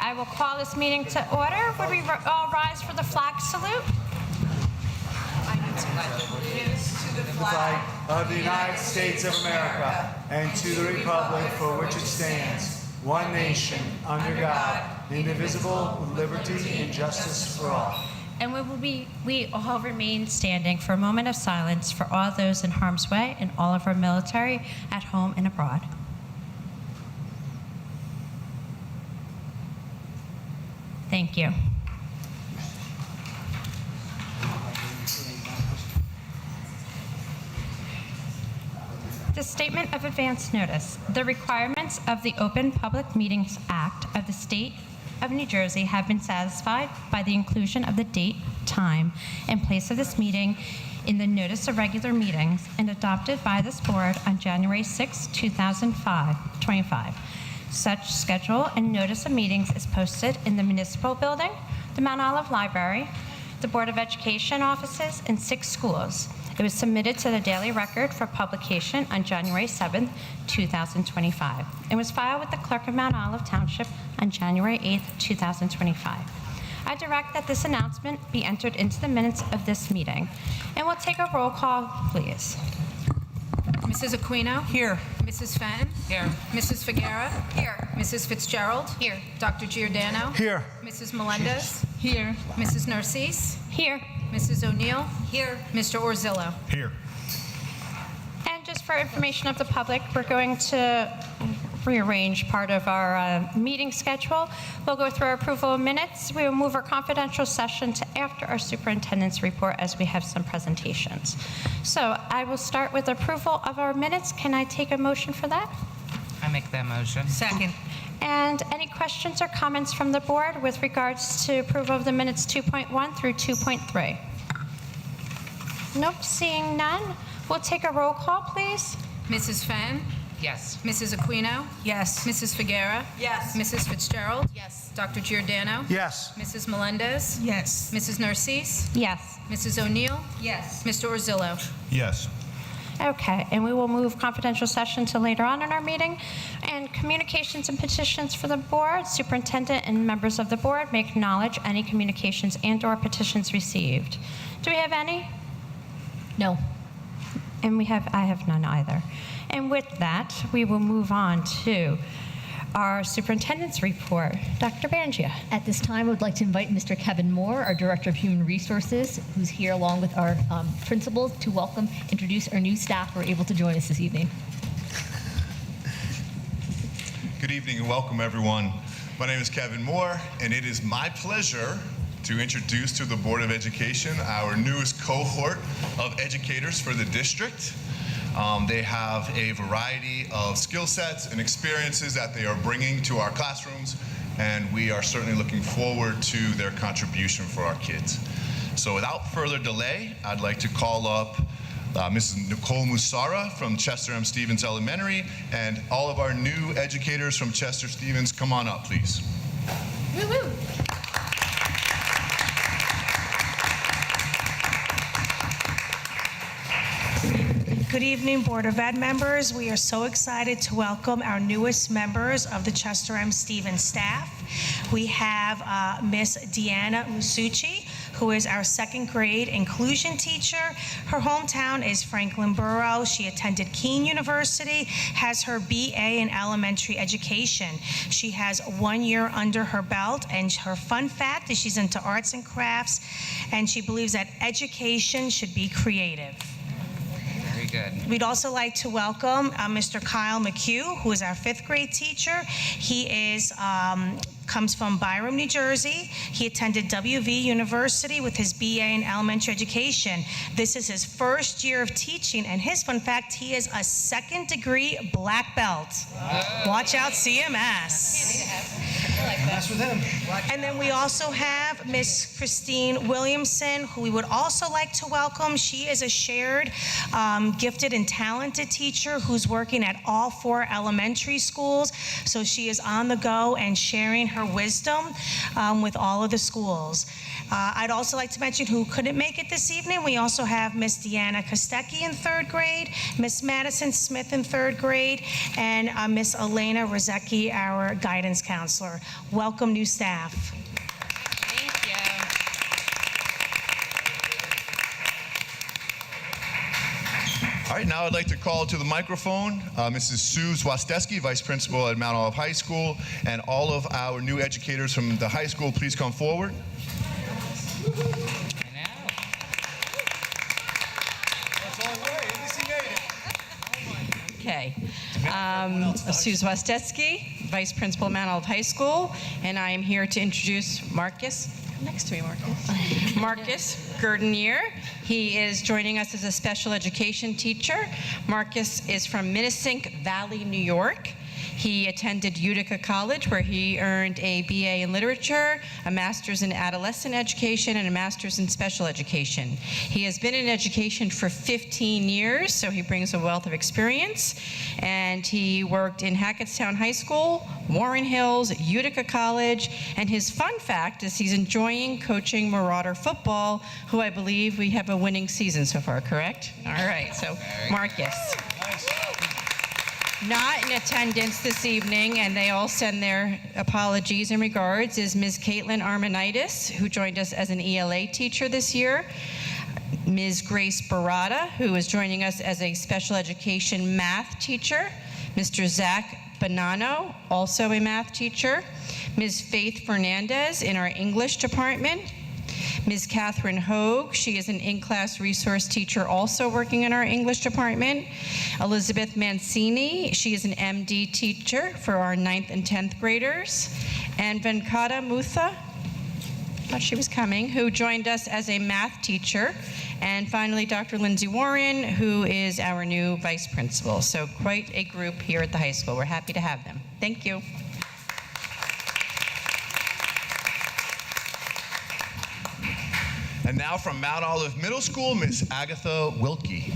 I will call this meeting to order. Would we all rise for the flag salute? To the flag of the United States of America and to the republic for which it stands, one nation, under God, indivisible, with liberty and justice for all. And we all remain standing for a moment of silence for all those in harm's way and all of our military at home and abroad. Thank you. The Statement of Advance Notice. The requirements of the Open Public Meetings Act of the State of New Jersey have been satisfied by the inclusion of the date, time, and place of this meeting in the Notice of Regular Meetings and adopted by this board on January 6, 2025. Such schedule and notice of meetings is posted in the Municipal Building, the Mount Olive Library, the Board of Education offices, and 6 schools. It was submitted to the Daily Record for publication on January 7, 2025. It was filed with the Clerk of Mount Olive Township on January 8, 2025. I direct that this announcement be entered into the minutes of this meeting. And we'll take a roll call, please. Mrs. Aquino? Here. Mrs. Fenn? Here. Mrs. Figuera? Here. Mrs. Fitzgerald? Here. Dr. Giordano? Here. Mrs. Melendez? Here. Mrs. Narcisse? Here. Mrs. O'Neill? Here. Mr. Orzillo? Here. And just for information of the public, we're going to rearrange part of our meeting schedule. We'll go through our approval of minutes. We will move our confidential session to after our superintendent's report as we have some presentations. So I will start with approval of our minutes. Can I take a motion for that? I make that motion. Second. And any questions or comments from the board with regards to approval of the minutes 2.1 through 2.3? Nope, seeing none. We'll take a roll call, please. Mrs. Fenn? Yes. Mrs. Aquino? Yes. Mrs. Figuera? Yes. Mrs. Fitzgerald? Yes. Dr. Giordano? Yes. Mrs. Melendez? Yes. Mrs. Narcisse? Yes. Mrs. O'Neill? Yes. Mr. Orzillo? Yes. Okay, and we will move confidential session to later on in our meeting. And communications and petitions for the board, superintendent and members of the board may acknowledge any communications and/or petitions received. Do we have any? No. And I have none either. And with that, we will move on to our superintendent's report. Dr. Bangia. At this time, I would like to invite Mr. Kevin Moore, our Director of Human Resources, who's here along with our principals, to introduce our new staff who are able to join us this evening. Good evening and welcome, everyone. My name is Kevin Moore, and it is my pleasure to introduce to the Board of Education our newest cohort of educators for the district. They have a variety of skill sets and experiences that they are bringing to our classrooms, and we are certainly looking forward to their contribution for our kids. So without further delay, I'd like to call up Mrs. Nicole Musara from Chester M. Stevens Elementary, and all of our new educators from Chester Stevens. Come on up, please. Woo-woo! Good evening, Board of Ed members. We are so excited to welcome our newest members of the Chester M. Stevens staff. We have Miss Deanna Musucci, who is our 2nd grade inclusion teacher. Her hometown is Franklin Borough. She attended Keene University, has her BA in elementary education. She has 1 year under her belt, and her fun fact is she's into arts and crafts, and she believes that education should be creative. Very good. We'd also like to welcome Mr. Kyle McHugh, who is our 5th grade teacher. He is comes from Byram, New Jersey. He attended WV University with his BA in elementary education. This is his 1st year of teaching, and his fun fact, he is a 2nd degree black belt. Whoa. Watch out, CMS. That's with him. And then we also have Miss Christine Williamson, who we would also like to welcome. She is a shared, gifted and talented teacher who's working at all 4 elementary schools. So she is on the go and sharing her wisdom with all of the schools. I'd also like to mention who couldn't make it this evening. We also have Miss Deanna Kostecki in 3rd grade, Miss Madison Smith in 3rd grade, and Miss Elena Rozecki, our guidance counselor. Welcome, new staff. Thank you. All right, now I'd like to call to the microphone Mrs. Sue Zwasteski, Vice Principal at Mount Olive High School, and all of our new educators from the high school, please come forward. Okay. Sue Zwasteski, Vice Principal at Mount Olive High School, and I am here to introduce Marcus. Come next to me, Marcus. Marcus Gerdenier. He is joining us as a special education teacher. Marcus is from Minnesink Valley, New York. He attended Utica College, where he earned a BA in literature, a master's in adolescent education, and a master's in special education. He has been in education for 15 years, so he brings a wealth of experience. And he worked in Hackettstown High School, Warren Hills, Utica College, and his fun fact is he's enjoying coaching Marauder football, who I believe we have a winning season so far, correct? All right, so Marcus. Not in attendance this evening, and they all send their apologies and regards, is Ms. Caitlin Armenitis, who joined us as an ELA teacher this year, Ms. Grace Barada, who is joining us as a special education math teacher, Mr. Zach Bonanno, also a math teacher, Ms. Faith Fernandez in our English department, Ms. Catherine Hogue, she is an in-class resource teacher also working in our English department. Elizabeth Mancini, she is an MD teacher for our 9th and 10th graders. And Venkata Mutha, thought she was coming, who joined us as a math teacher. And finally, Dr. Lindsay Warren, who is our new vice principal. So quite a group here at the high school. We're happy to have them. Thank you. And now from Mount Olive Middle School, Miss Agatha Wilkie.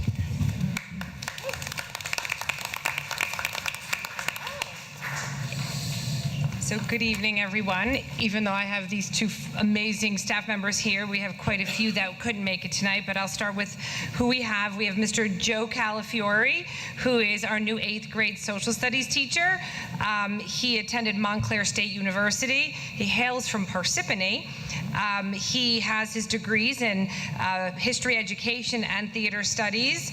So good evening, everyone. Even though I have these two amazing staff members here, we have quite a few that couldn't make it tonight, but I'll start with who we have. We have Mr. Joe Calafiore, who is our new 8th grade social studies teacher. He attended Montclair State University. He hails from Parsippany. He has his degrees in history education and theater studies.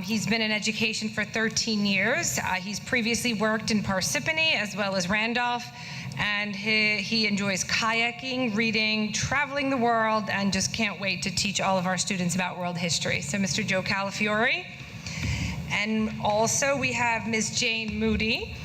He's been in education for 13 years. He's previously worked in Parsippany as well as Randolph, and he enjoys kayaking, reading, traveling the world, and just can't wait to teach all of our students about world history. So Mr. Joe Calafiore. And also we have Ms. Jane Moody.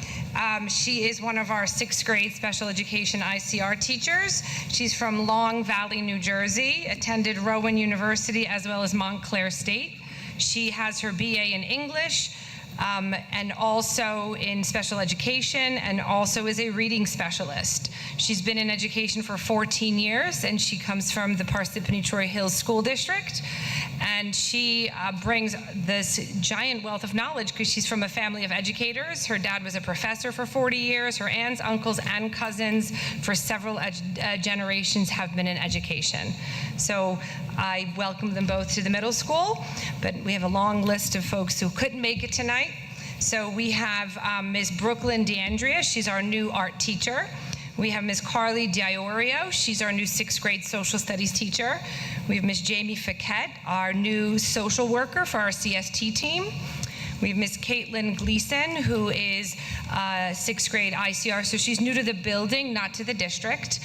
She is one of our 6th grade special education ICR teachers. She's from Long Valley, New Jersey, attended Rowan University as well as Montclair State. She has her BA in English and also in special education, and also is a reading specialist. She's been in education for 14 years, and she comes from the Parsippany-Troy Hills School District. And she brings this giant wealth of knowledge because she's from a family of educators. Her dad was a professor for 40 years. Her aunts, uncles, and cousins for several generations have been in education. So I welcome them both to the middle school, but we have a long list of folks who couldn't make it tonight. So we have Ms. Brooklyn DeAndrea. She's our new art teacher. We have Ms. Carly Diorio. She's our new 6th grade social studies teacher. We have Ms. Jamie Fiquette, our new social worker for our CST team. We have Ms. Caitlin Gleason, who is 6th grade ICR, so she's new to the building, not to the district.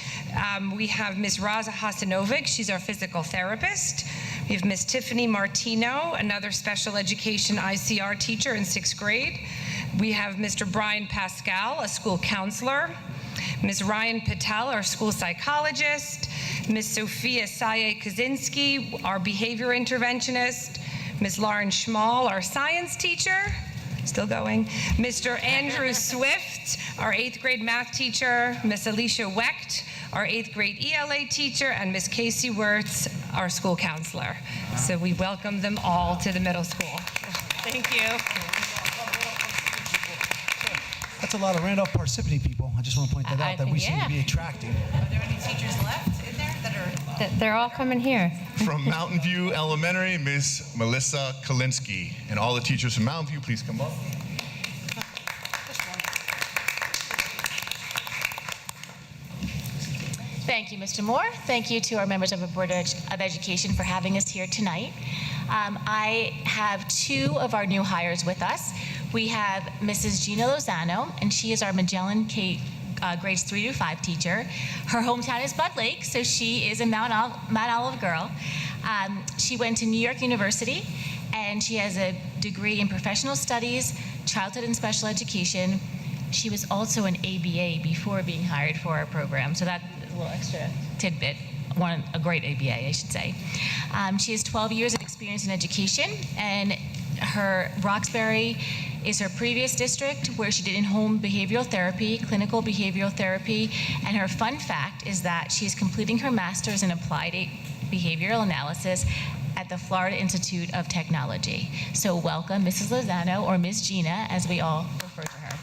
We have Ms. Raza Hasanovic. She's our physical therapist. We have Ms. Tiffany Martino, another special education ICR teacher in 6th grade. We have Mr. Brian Pascal, a school counselor. Ms. Ryan Patel, our school psychologist. Ms. Sophia Saye Kaczynski, our behavior interventionist. Ms. Lauren Schmall, our science teacher. Still going. Mr. Andrew Swift, our 8th grade math teacher. Ms. Alicia Wecht, our 8th grade ELA teacher, and Ms. Casey Wirtz, our school counselor. So we welcome them all to the middle school. Thank you. That's a lot of Randolph Parsippany people. I just want to point that out, that we seem to be attracting. Are there any teachers left in there that are? They're all coming here. From Mountain View Elementary, Miss Melissa Kalinsky. And all the teachers from Mountain View, please come up. Thank you, Mr. Moore. Thank you to our members of the Board of Education for having us here tonight. I have two of our new hires with us. We have Mrs. Gina Lozano, and she is our Magellan K grades 3 to 5 teacher. Her hometown is Bud Lake, so she is a Mount Olive girl. She went to New York University, and she has a degree in professional studies, childhood and special education. She was also an ABA before being hired for our program, so that's a little extra tidbit. A great ABA, I should say. She has 12 years of experience in education, and her Roxbury is her previous district, where she did in-home behavioral therapy, clinical behavioral therapy, and her fun fact is that she is completing her master's in applied behavioral analysis at the Florida Institute of Technology. So welcome, Mrs. Lozano, or Ms. Gina, as we all refer to her.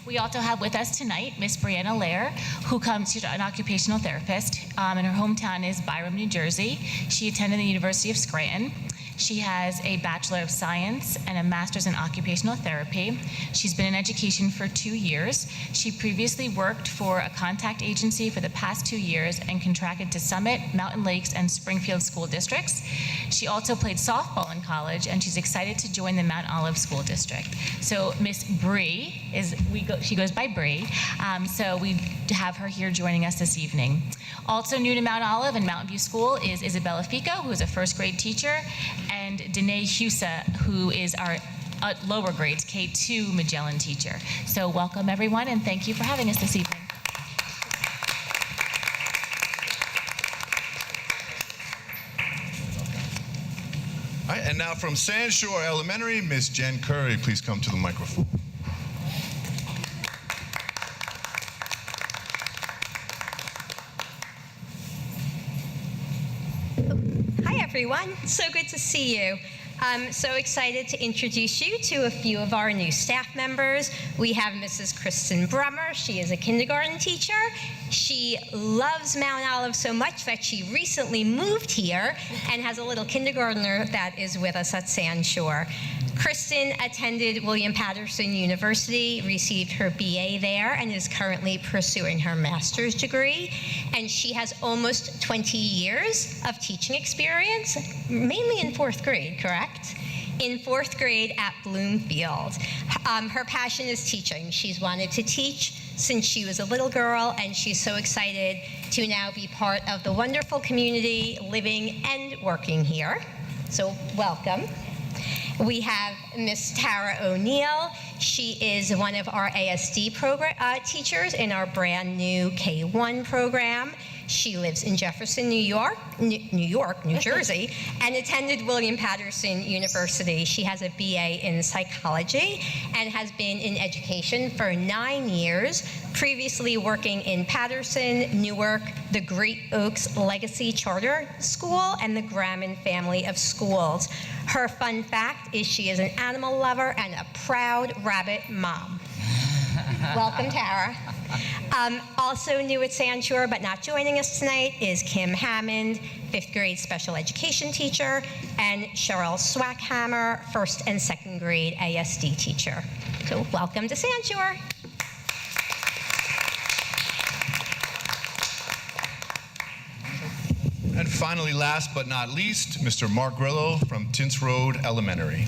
We also have with us tonight Miss Brianna Lair, who comes, she's an occupational therapist, and her hometown is Byram, New Jersey. She attended the University of Scranton. She has a Bachelor of Science and a Master's in Occupational Therapy. She's been in education for 2 years. She previously worked for a contact agency for the past 2 years and contracted to Summit, Mountain Lakes, and Springfield school districts. She also played softball in college, and she's excited to join the Mount Olive School District. So Miss Bree she goes by Bree. So we have her here joining us this evening. Also new to Mount Olive and Mountain View School is Isabella Fico, who is a first grade teacher, and Danae Husa, who is our lower grades K2 Magellan teacher. So welcome everyone, and thank you for having us this evening. All right, and now from Sand Shore Elementary, Miss Jen Curry, please come to the microphone. Hi everyone, so good to see you. I'm so excited to introduce you to a few of our new staff members. We have Mrs. Kristen Brummer. She is a kindergarten teacher. She loves Mount Olive so much that she recently moved here and has a little kindergartner that is with us at Sand Shore. Kristen attended William Patterson University, received her BA there, and is currently pursuing her master's degree. And she has almost 20 years of teaching experience, mainly in 4th grade, correct? In 4th grade at Bloomfield. Her passion is teaching. She's wanted to teach since she was a little girl, and she's so excited to now be part of the wonderful community living and working here. So welcome. We have Miss Tara O'Neill. She is one of our ASD teachers in our brand new K1 program. She lives in Jefferson, New Jersey, and attended William Patterson University. She has a BA in psychology and has been in education for 9 years, previously working in Patterson, Newark, the Great Oaks Legacy Charter School, and the Graham family of schools. Her fun fact is she is an animal lover and a proud rabbit mom. Welcome, Tara. Also new at Sand Shore, but not joining us tonight, is Kim Hammond, 5th grade special education teacher, and Cheryl Swackhammer, 1st and 2nd grade ASD teacher. So welcome to Sand Shore. And finally, last but not least, Mr. Mark Grillo from Tins Road Elementary.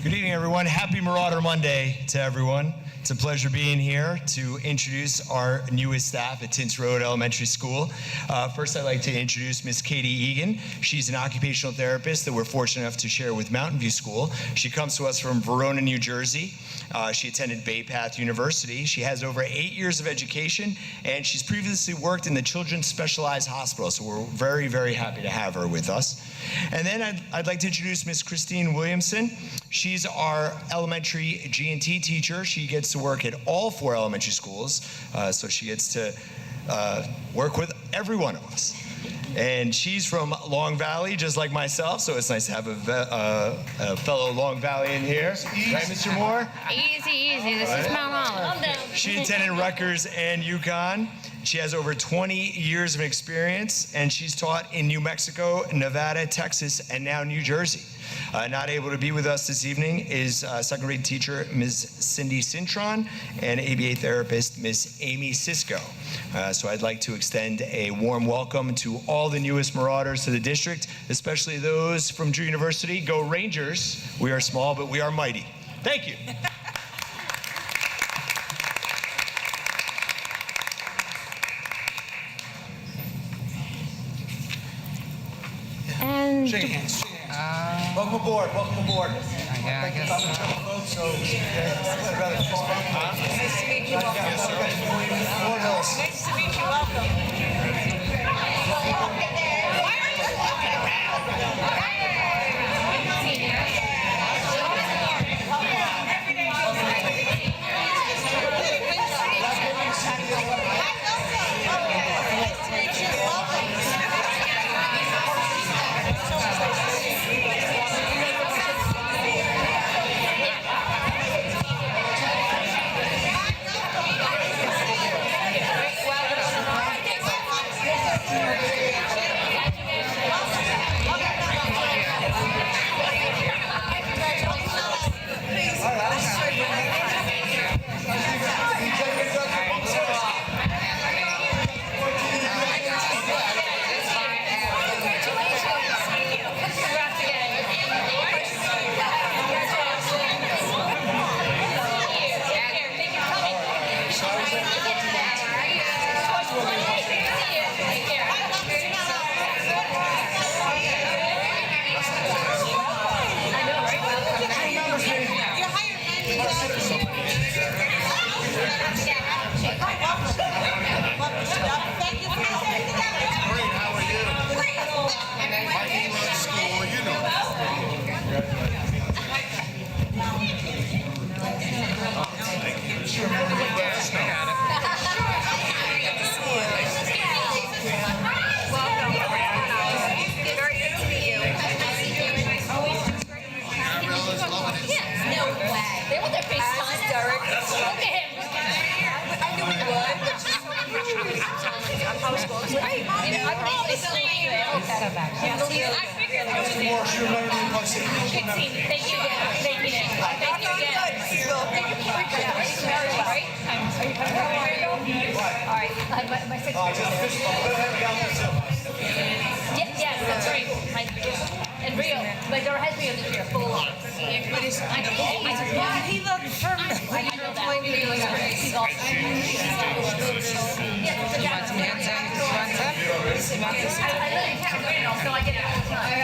Good evening, everyone. Happy Marauder Monday to everyone. It's a pleasure being here to introduce our newest staff at Tins Road Elementary School. First, I'd like to introduce Miss Katie Egan. She's an occupational therapist that we're fortunate enough to share with Mountain View School. She comes to us from Verona, New Jersey. She attended Bay Path University. She has over 8 years of education, and she's previously worked in the Children's Specialized Hospital, so we're very, very happy to have her with us. And then I'd like to introduce Miss Christine Williamson. She's our elementary G&T teacher. She gets to work at all 4 elementary schools, so she gets to work with every one of us. And she's from Long Valley, just like myself, so it's nice to have a fellow Long Valley in here. Right, Mr. Moore? Easy, easy. This is Mount Olive. She attended Rutgers and UConn. She has over 20 years of experience, and she's taught in New Mexico, Nevada, Texas, and now New Jersey. Not able to be with us this evening is second grade teacher Ms. Cindy Cintron and ABA therapist Ms. Amy Sisko. So I'd like to extend a warm welcome to all the newest Marauders to the district, especially those from Drew University. Go Rangers! We are small, but we are mighty. Thank you. And Shake hands. Welcome aboard. Welcome aboard. Yeah, I guess so. Nice to meet you. Welcome. Nice to meet you. Welcome. And Rio, my daughter has Rio this year, full on. He looked from. I know that. He's awesome. I live in California, so I get it all the time.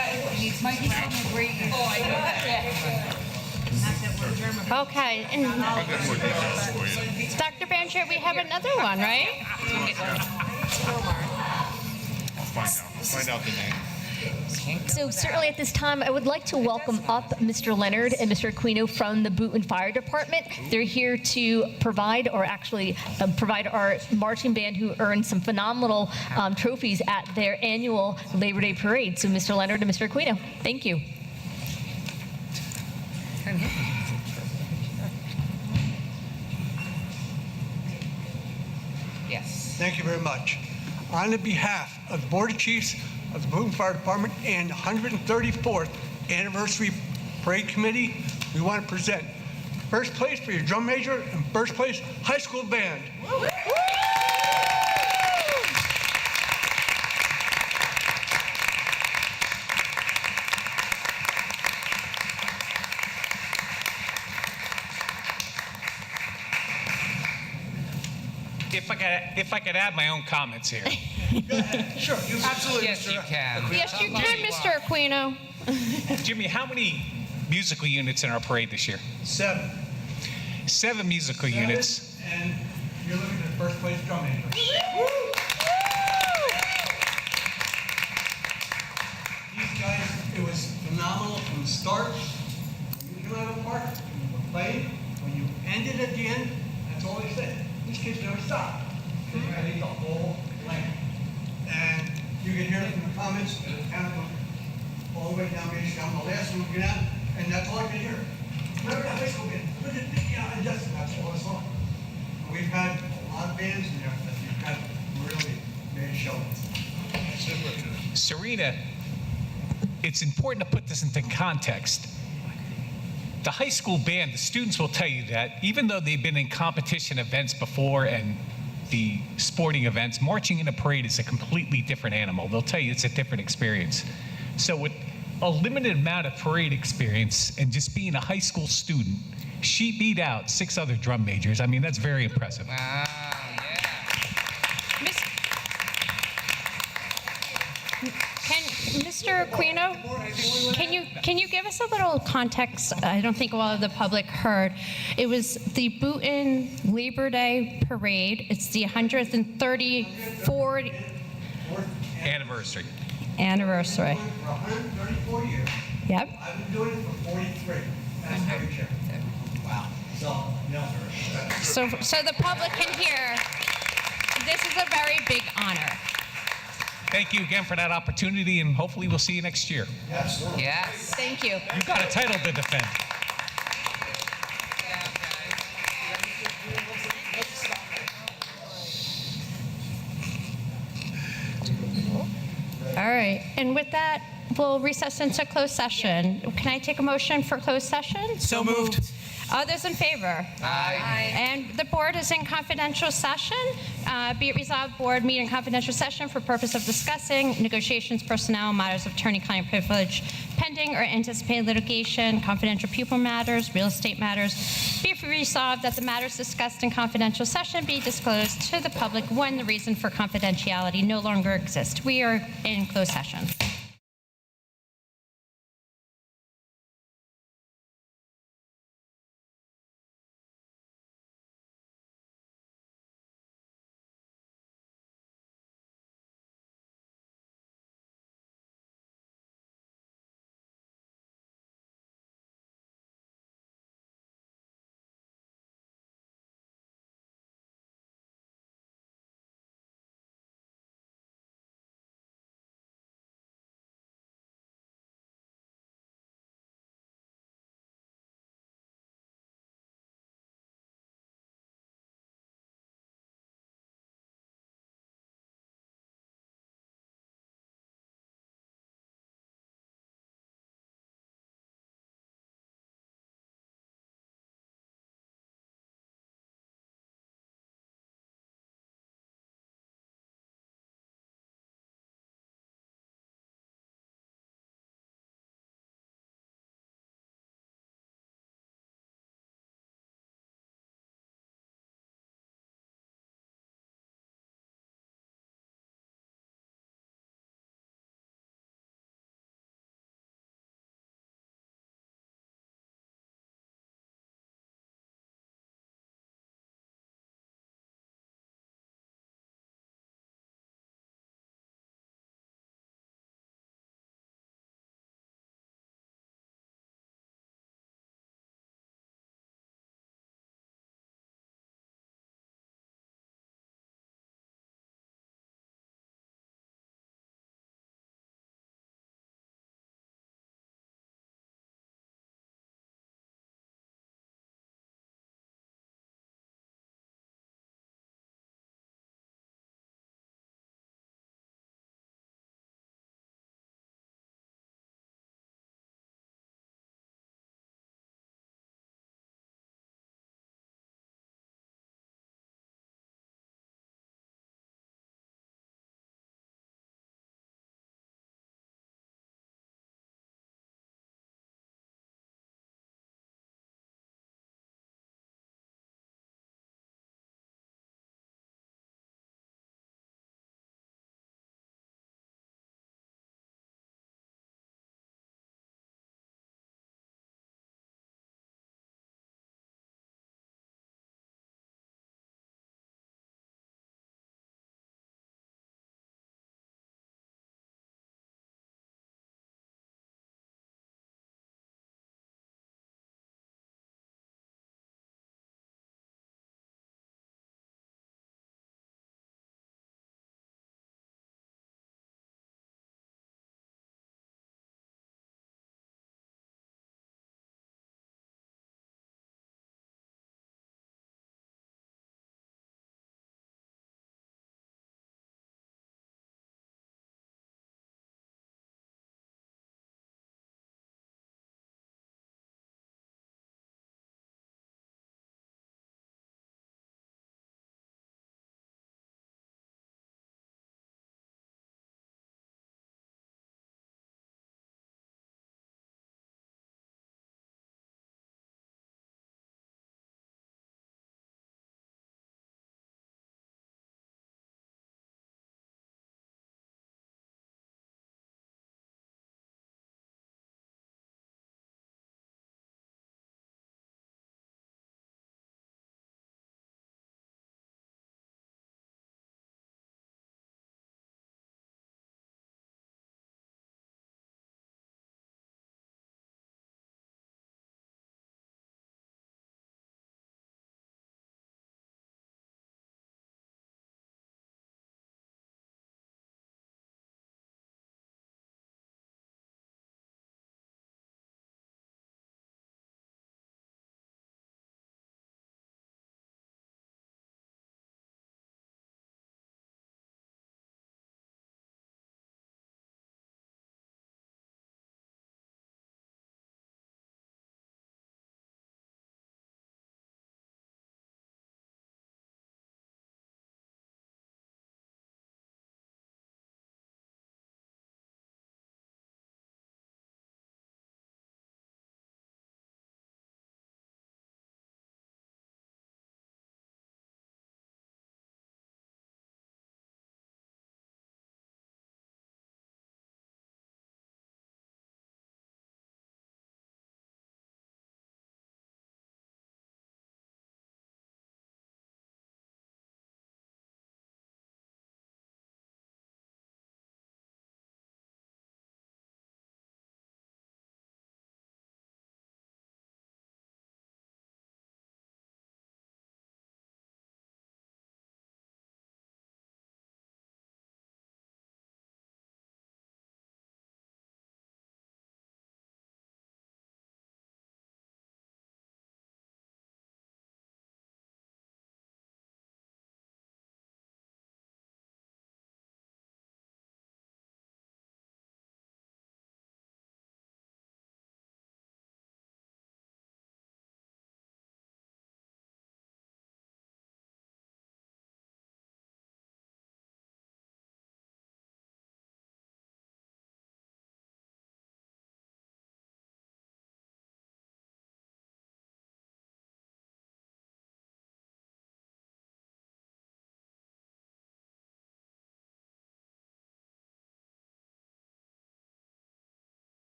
Mikey's having a great year. Oh, I know that. okay, and Dr. Banchert, we have another one, right? Find out the name. So certainly at this time, I would like to welcome up Mr. Leonard and Mr. Aquino from the Boonton Fire Department. They're here to provide, or actually provide our marching band who earned some phenomenal trophies at their annual Labor Day parade. So Mr. Leonard and Mr. Aquino, thank you. Yes. Thank you very much. On the behalf of the Board of Chiefs of the Boonton Fire Department and 134th Anniversary Parade Committee, we want to present first place for your drum major and first place high school band. If I could add my own comments here. Sure, absolutely. Yes, you can. Yes, you can, Mr. Aquino. Jimmy, how many musical units in our parade this year? 7. 7 musical units. And you're looking at first place drum major. These guys, it was phenomenal from the start. When you came out of the park, when you were playing, when you ended at the end, that's all they said. These kids never stop. They ate the whole land. And you can hear it from the comments, kind of all the way down Main Street. I'm the last one to get out, and that's all I can hear. Whatever the high school band, and that's all I saw. We've had a lot of bands in there that we've had show it. Serena, it's important to put this into context. The high school band, the students will tell you that even though they've been in competition events before and the sporting events, marching in a parade is a completely different animal. They'll tell you it's a different experience. So with a limited amount of parade experience and just being a high school student, she beat out 6 other drum majors. I mean, that's very impressive. Wow. Mr. Aquino, can you give us a little context? I don't think a lot of the public heard. It was the Boonton Labor Day Parade. It's the 134th Anniversary. anniversary. For 134 years. Yep. I've been doing it for 43. That's every chair. Wow. So, So the public can hear. This is a very big honor. Thank you again for that opportunity, and hopefully we'll see you next year. Absolutely. Yes. Thank you. You've got a title to defend. All right. And with that, we'll recess into closed session. Can I take a motion for closed session? So moved. All those in favor? Aye. And the board is in confidential session. Be it resolved, board meet in confidential session for purpose of discussing negotiations, personnel, matters of attorney-client privilege, pending or anticipated litigation, confidential pupil matters, real estate matters. Be it resolved that the matters discussed in confidential session be disclosed to the public when the reason for confidentiality no longer exists. We are in closed session.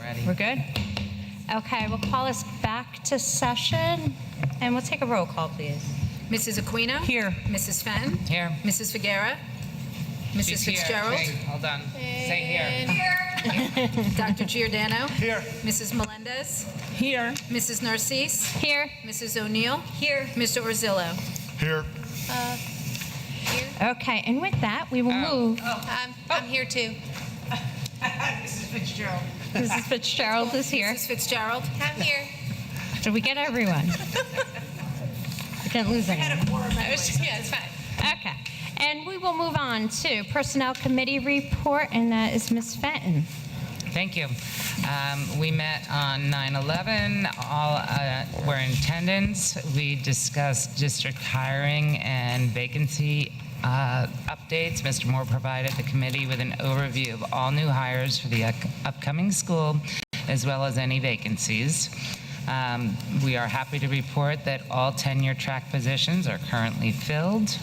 Ready. We're good? Okay, we'll call us back to session, and we'll take a roll call, please. Mrs. Aquino? Here. Mrs. Fenn? Here. Mrs. Figuera? Mrs. She's here. Fitzgerald? Wait, hold on. Say here. Dr. Giordano? Here. Mrs. Melendez? Here. Mrs. Narcisse? Here. Mrs. O'Neill? Here. Mr. Orzillo? Here. Okay, and with that, we will move. I'm here too. Mrs. Fitzgerald. Mrs. Fitzgerald is here. Mrs. Fitzgerald? I'm here. Did we get everyone? We didn't lose anyone. Yeah, it's fine. Okay, and we will move on to Personnel Committee report, and that is Ms. Fenton. Thank you. We met on 9/11. All were in attendance. We discussed district hiring and vacancy updates. Mr. Moore provided the committee with an overview of all new hires for the upcoming school, as well as any vacancies. We are happy to report that all tenure track positions are currently filled.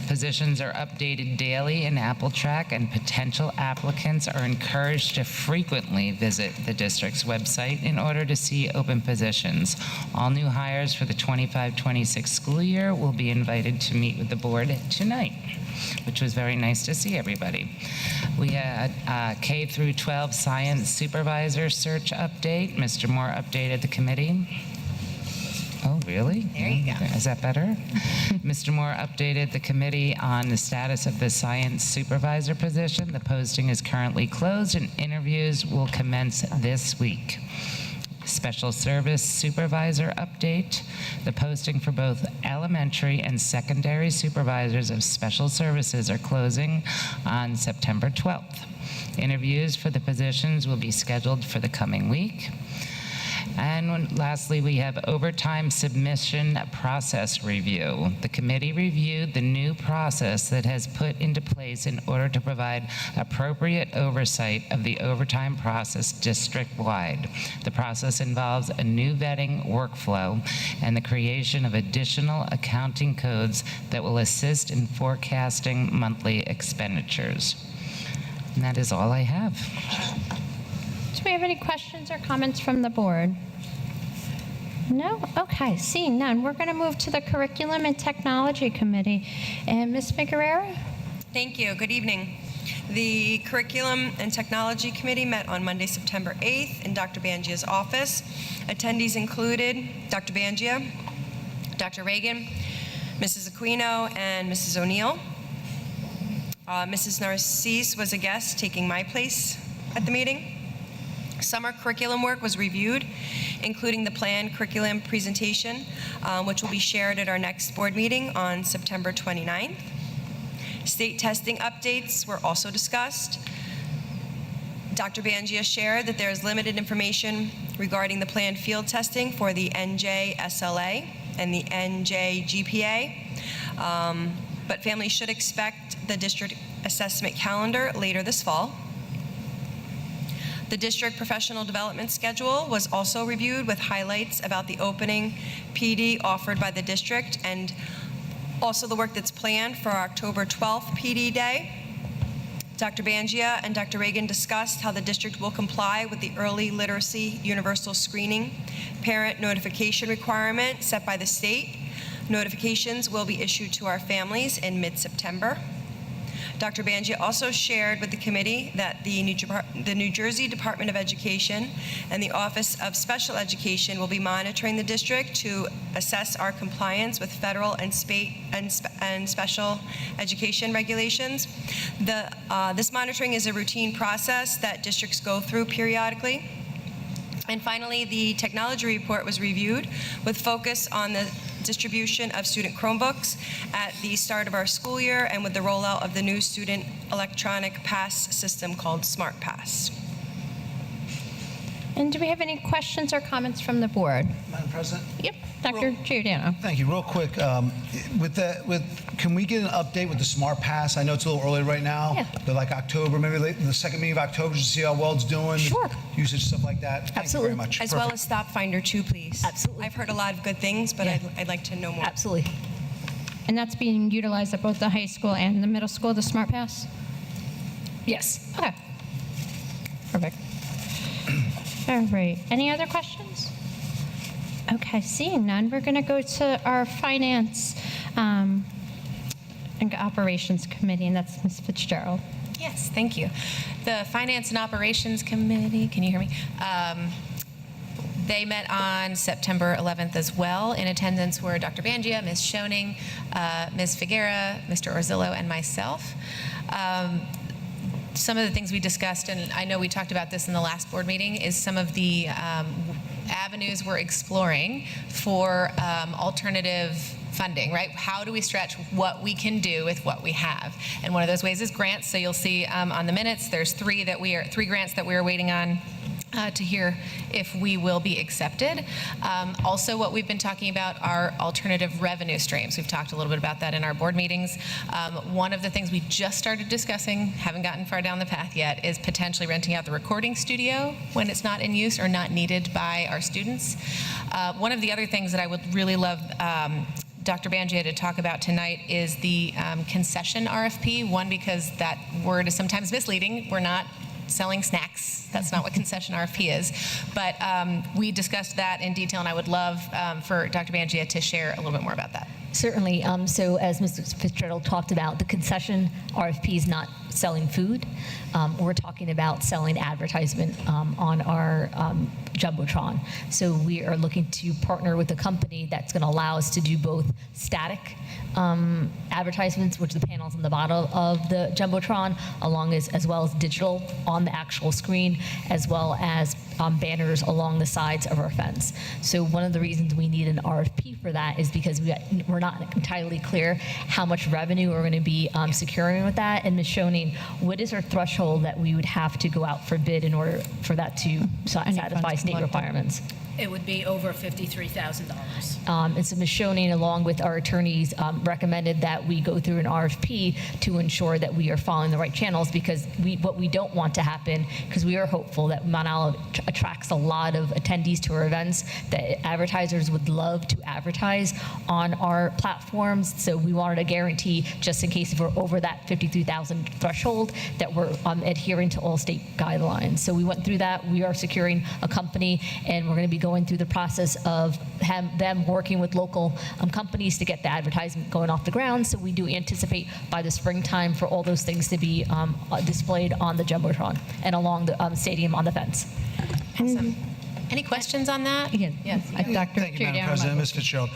Positions are updated daily in Apple Track, and potential applicants are encouraged to frequently visit the district's website in order to see open positions. All new hires for the 25-26 school year will be invited to meet with the board tonight, which was very nice to see everybody. We had K through 12 science supervisor search update. Mr. Moore updated the committee. Oh, really? There you go. Is that better? Mr. Moore updated the committee on the status of the science supervisor position. The posting is currently closed, and interviews will commence this week. Special service supervisor update. The posting for both elementary and secondary supervisors of special services are closing on September 12th. Interviews for the positions will be scheduled for the coming week. And lastly, we have overtime submission process review. The committee reviewed the new process that has put into place in order to provide appropriate oversight of the overtime process district-wide. The process involves a new vetting workflow and the creation of additional accounting codes that will assist in forecasting monthly expenditures. And that is all I have. Do we have any questions or comments from the board? No? Okay, seeing none, we're going to move to the Curriculum and Technology Committee. And Ms. Figueroa? Thank you. Good evening. The Curriculum and Technology Committee met on Monday, September 8th in Dr. Bangia's office. Attendees included Dr. Bangia, Dr. Reagan, Mrs. Aquino, and Mrs. O'Neill. Mrs. Narcisse was a guest taking my place at the meeting. Summer curriculum work was reviewed, including the planned curriculum presentation, which will be shared at our next board meeting on September 29th. State testing updates were also discussed. Dr. Bangia shared that there is limited information regarding the planned field testing for the NJ-SLA and the NJ-GPA, but families should expect the district assessment calendar later this fall. The district professional development schedule was also reviewed with highlights about the opening PD offered by the district and also the work that's planned for October 12th PD Day. Dr. Bangia and Dr. Reagan discussed how the district will comply with the early literacy universal screening parent notification requirement set by the state. Notifications will be issued to our families in mid-September. Dr. Bangia also shared with the committee that the New Jersey Department of Education and the Office of Special Education will be monitoring the district to assess our compliance with federal and state and special education regulations. This monitoring is a routine process that districts go through periodically. And finally, the technology report was reviewed with focus on the distribution of student Chromebooks at the start of our school year and with the rollout of the new student electronic pass system called Smart Pass. And do we have any questions or comments from the board? Madam President? Yep, Dr. Giordano. Thank you. Real quick, can we get an update with the Smart Pass? I know it's a little early right now, Yeah. but like October, maybe late in the second meeting of October, just to see how well it's doing. Sure. Usage, stuff like that. Thank you very much. As well as Stop Finder too, please. Absolutely. I've heard a lot of good things, but Yeah. I'd like to know more. Absolutely. And that's being utilized at both the high school and the middle school, the Smart Pass? Yes. Okay. Perfect. All right. Any other questions? Okay, seeing none, we're going to go to our Finance and Operations Committee, and that's Ms. Fitzgerald. Yes, thank you. The Finance and Operations Committee, can you hear me? They met on September 11th as well. In attendance were Dr. Bangia, Ms. Schoening, Ms. Figuera, Mr. Orzillo, and myself. Some of the things we discussed, and I know we talked about this in the last board meeting, is some of the avenues we're exploring for alternative funding, right? How do we stretch what we can do with what we have? And one of those ways is grants. So you'll see on the minutes, there's three grants that we are waiting on to hear if we will be accepted. Also, what we've been talking about are alternative revenue streams. We've talked a little bit about that in our board meetings. One of the things we just started discussing, haven't gotten far down the path yet, is potentially renting out the recording studio when it's not in use or not needed by our students. One of the other things that I would really love Dr. Bangia to talk about tonight is the concession RFP. One, because that word is sometimes misleading. We're not selling snacks. That's not what concession RFP is. But we discussed that in detail, and I would love for Dr. Bangia to share a little bit more about that. Certainly. So as Mr. Fitzgerald talked about, the concession RFP is not selling food. We're talking about selling advertisement on our Jumbotron. So we are looking to partner with a company that's going to allow us to do both static advertisements, which are the panels on the bottom of the Jumbotron, as well as digital on the actual screen, as well as banners along the sides of our fence. So one of the reasons we need an RFP for that is because we're not entirely clear how much revenue we're going to be securing with that. And Ms. Schoening, what is our threshold that we would have to go out for bid in order for that to satisfy state requirements? It would be over $53,000. And so Ms. Schoening, along with our attorneys, recommended that we go through an RFP to ensure that we are following the right channels, because what we don't want to happen, because we are hopeful that Mount Olive attracts a lot of attendees to our events, that advertisers would love to advertise on our platforms. So we wanted a guarantee, just in case if we're over that 53,000 threshold, that we're adhering to all state guidelines. So we went through that. We are securing a company, and we're going to be going through the process of them working with local companies to get the advertisement going off the ground. So we do anticipate by the springtime for all those things to be displayed on the Jumbotron and along the stadium on the fence. Awesome. Any questions on that? Yes. Dr. Thank you, Madam President. Ms. Fitzgerald.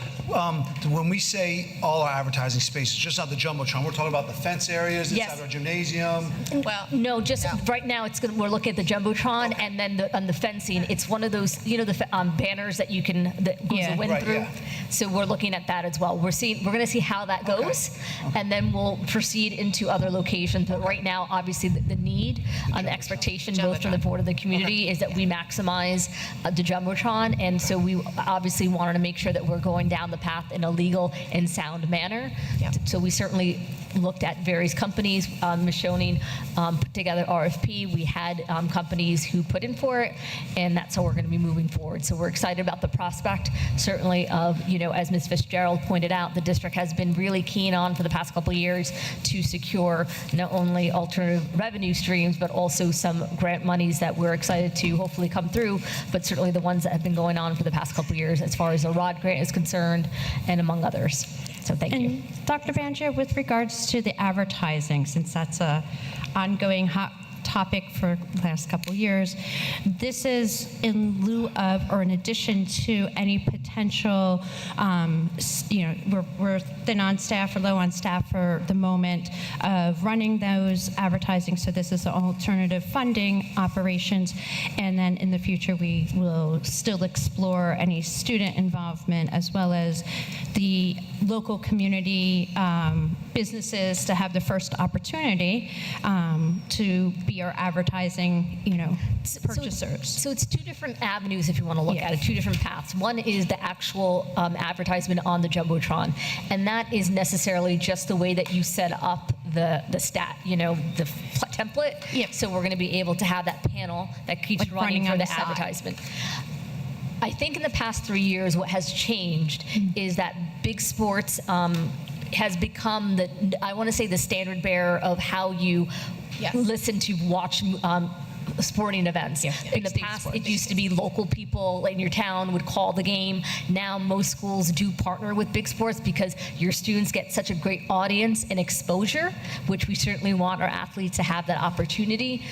When we say all our advertising spaces, just not the Jumbotron, we're talking about the fence areas inside our gymnasium? Well, no, just right now we're looking at the Jumbotron, and then on the fencing, it's one of those, the banners that that goes the wind through. Yeah. So we're looking at that as well. We're going to see how that goes, and then we'll proceed into other locations. But right now, obviously, the need and the expectation, both from the board and the community, is that we maximize the Jumbotron, and so we obviously wanted to make sure that we're going down the path in a legal and sound manner. Yep. So we certainly looked at various companies. Ms. Schoening put together RFP. We had companies who put in for it, and that's how we're going to be moving forward. So we're excited about the prospect, certainly of, as Ms. Fitzgerald pointed out, the district has been really keen on for the past couple of years to secure not only alternative revenue streams, but also some grant monies that we're excited to hopefully come through, but certainly the ones that have been going on for the past couple of years as far as the ROD grant is concerned, and among others. So thank you. Dr. Bangia, with regards to the advertising, since that's a ongoing hot topic for the last couple of years, this is in lieu of or in addition to any potential, we're thin on staff or low on staff for the moment of running those advertising, so this is alternative funding operations, and then in the future we will still explore any student involvement as well as the local community businesses to have the first opportunity to be our advertising, purchasers. So it's two different avenues if you want to look at it, two different paths. One is the actual advertisement on the Jumbotron, and that is necessarily just the way that you set up the template. Yep. So we're going to be able to have that panel that keeps running for the advertisement. I think in the past 3 years, what has changed is that big sports has become the standard bearer of how you listen to watch sporting events. In the past, it used to be local people in your town would call the game. Now most schools do partner with big sports because your students get such a great audience and exposure, which we certainly want our athletes to have that opportunity.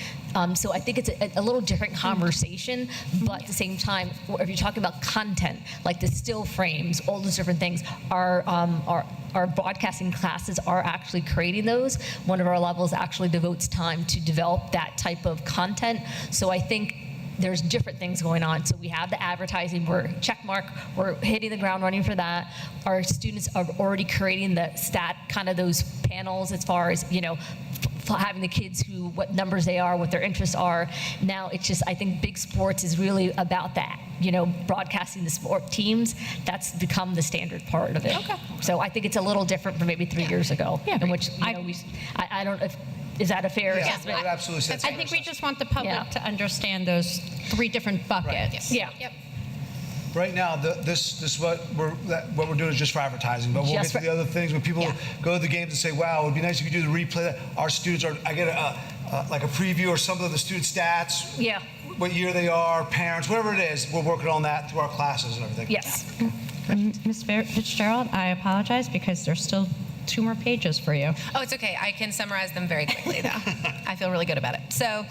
So I think it's a little different conversation, but at the same time, if you're talking about content, like the still frames, all those different things, our broadcasting classes are actually creating those. One of our levels actually devotes time to develop that type of content. So I think there's different things going on. So we have the advertising, we're check mark, we're hitting the ground running for that. Our students are already creating the kind of those panels as far as, having the kids what numbers they are, what their interests are. Now it's just, I think big sports is really about that, broadcasting the sport teams. That's become the standard part of it. Okay. So I think it's a little different from maybe 3 years ago, in which, I don't know if, is that a fair assessment? Yeah, absolutely. I think we just want the public to understand those 3 different buckets. Yeah. Yep. Right now, this what we're doing is just for advertising, but we'll get to the other things. When people go to the games and say, "Wow, it would be nice if you could do the replay." Our students I get like a preview or some of the student stats. Yeah. What year they are, parents, whatever it is. We're working on that through our classes and everything. Yes. Ms. Fitzgerald, I apologize because there's still 2 more pages for you. Oh, it's okay. I can summarize them very quickly, though. I feel really good about it. So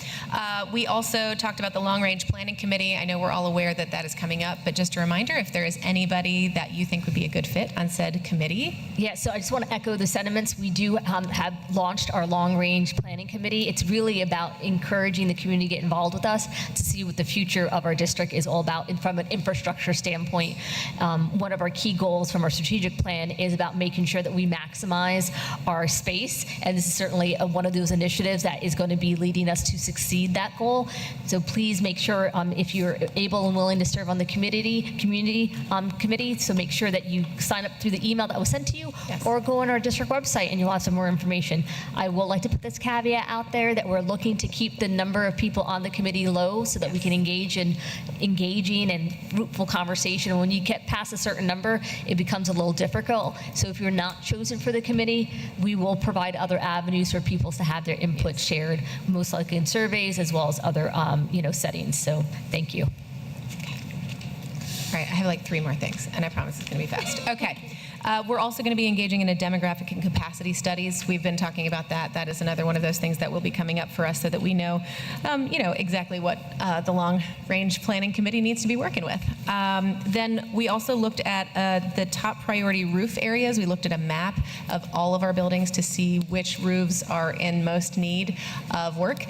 we also talked about the long-range planning committee. I know we're all aware that that is coming up, but just a reminder, if there is anybody that you think would be a good fit on said committee. Yeah, so I just want to echo the sentiments. We do have launched our long-range planning committee. It's really about encouraging the community to get involved with us to see what the future of our district is all about from an infrastructure standpoint. One of our key goals from our strategic plan is about making sure that we maximize our space, and this is certainly one of those initiatives that is going to be leading us to succeed that goal. So please make sure if you're able and willing to serve on the community committee, so make sure that you sign up through the email that was sent to you, or go on our district website and you'll have some more information. I will like to put this caveat out there that we're looking to keep the number of people on the committee low so that we can engage in engaging and fruitful conversation. When you get past a certain number, it becomes a little difficult. So if you're not chosen for the committee, we will provide other avenues for people to have their input shared, most likely in surveys as well as other settings. So thank you. Okay. All right, I have like 3 more things, and I promise it's going to be fast. Okay. We're also going to be engaging in a demographic and capacity studies. We've been talking about that. That is another one of those things that will be coming up for us so that we know, exactly what the long-range planning committee needs to be working with. Then we also looked at the top priority roof areas. We looked at a map of all of our buildings to see which roofs are in most need of work.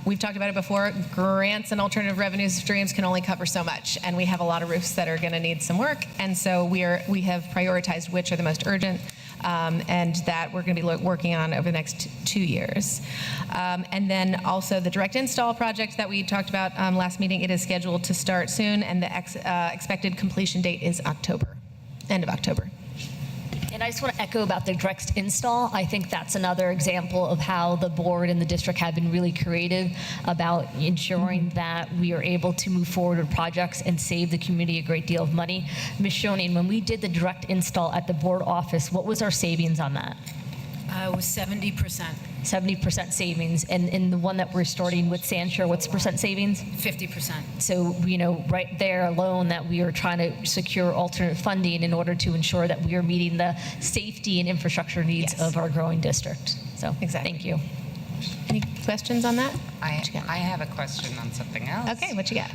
We've talked about it before. Grants and alternative revenue streams can only cover so much, and we have a lot of roofs that are going to need some work, and so we have prioritized which are the most urgent, and that we're going to be working on over the next 2 years. And then also the direct install project that we talked about last meeting, it is scheduled to start soon, and the expected completion date is end of October. And I just want to echo about the direct install. I think that's another example of how the board and the district have been really creative about ensuring that we are able to move forward with projects and save the community a great deal of money. Ms. Shonin, when we did the direct install at the board office, what was our savings on that? It was 70%. 70% savings. And the one that we're starting with Sanshore, what's the percent savings? 50%. So, right there alone that we are trying to secure alternate funding in order to ensure that we are meeting the safety and infrastructure needs of our growing district. So, thank you. Any questions on that? I have a question on something else. Okay, what you got?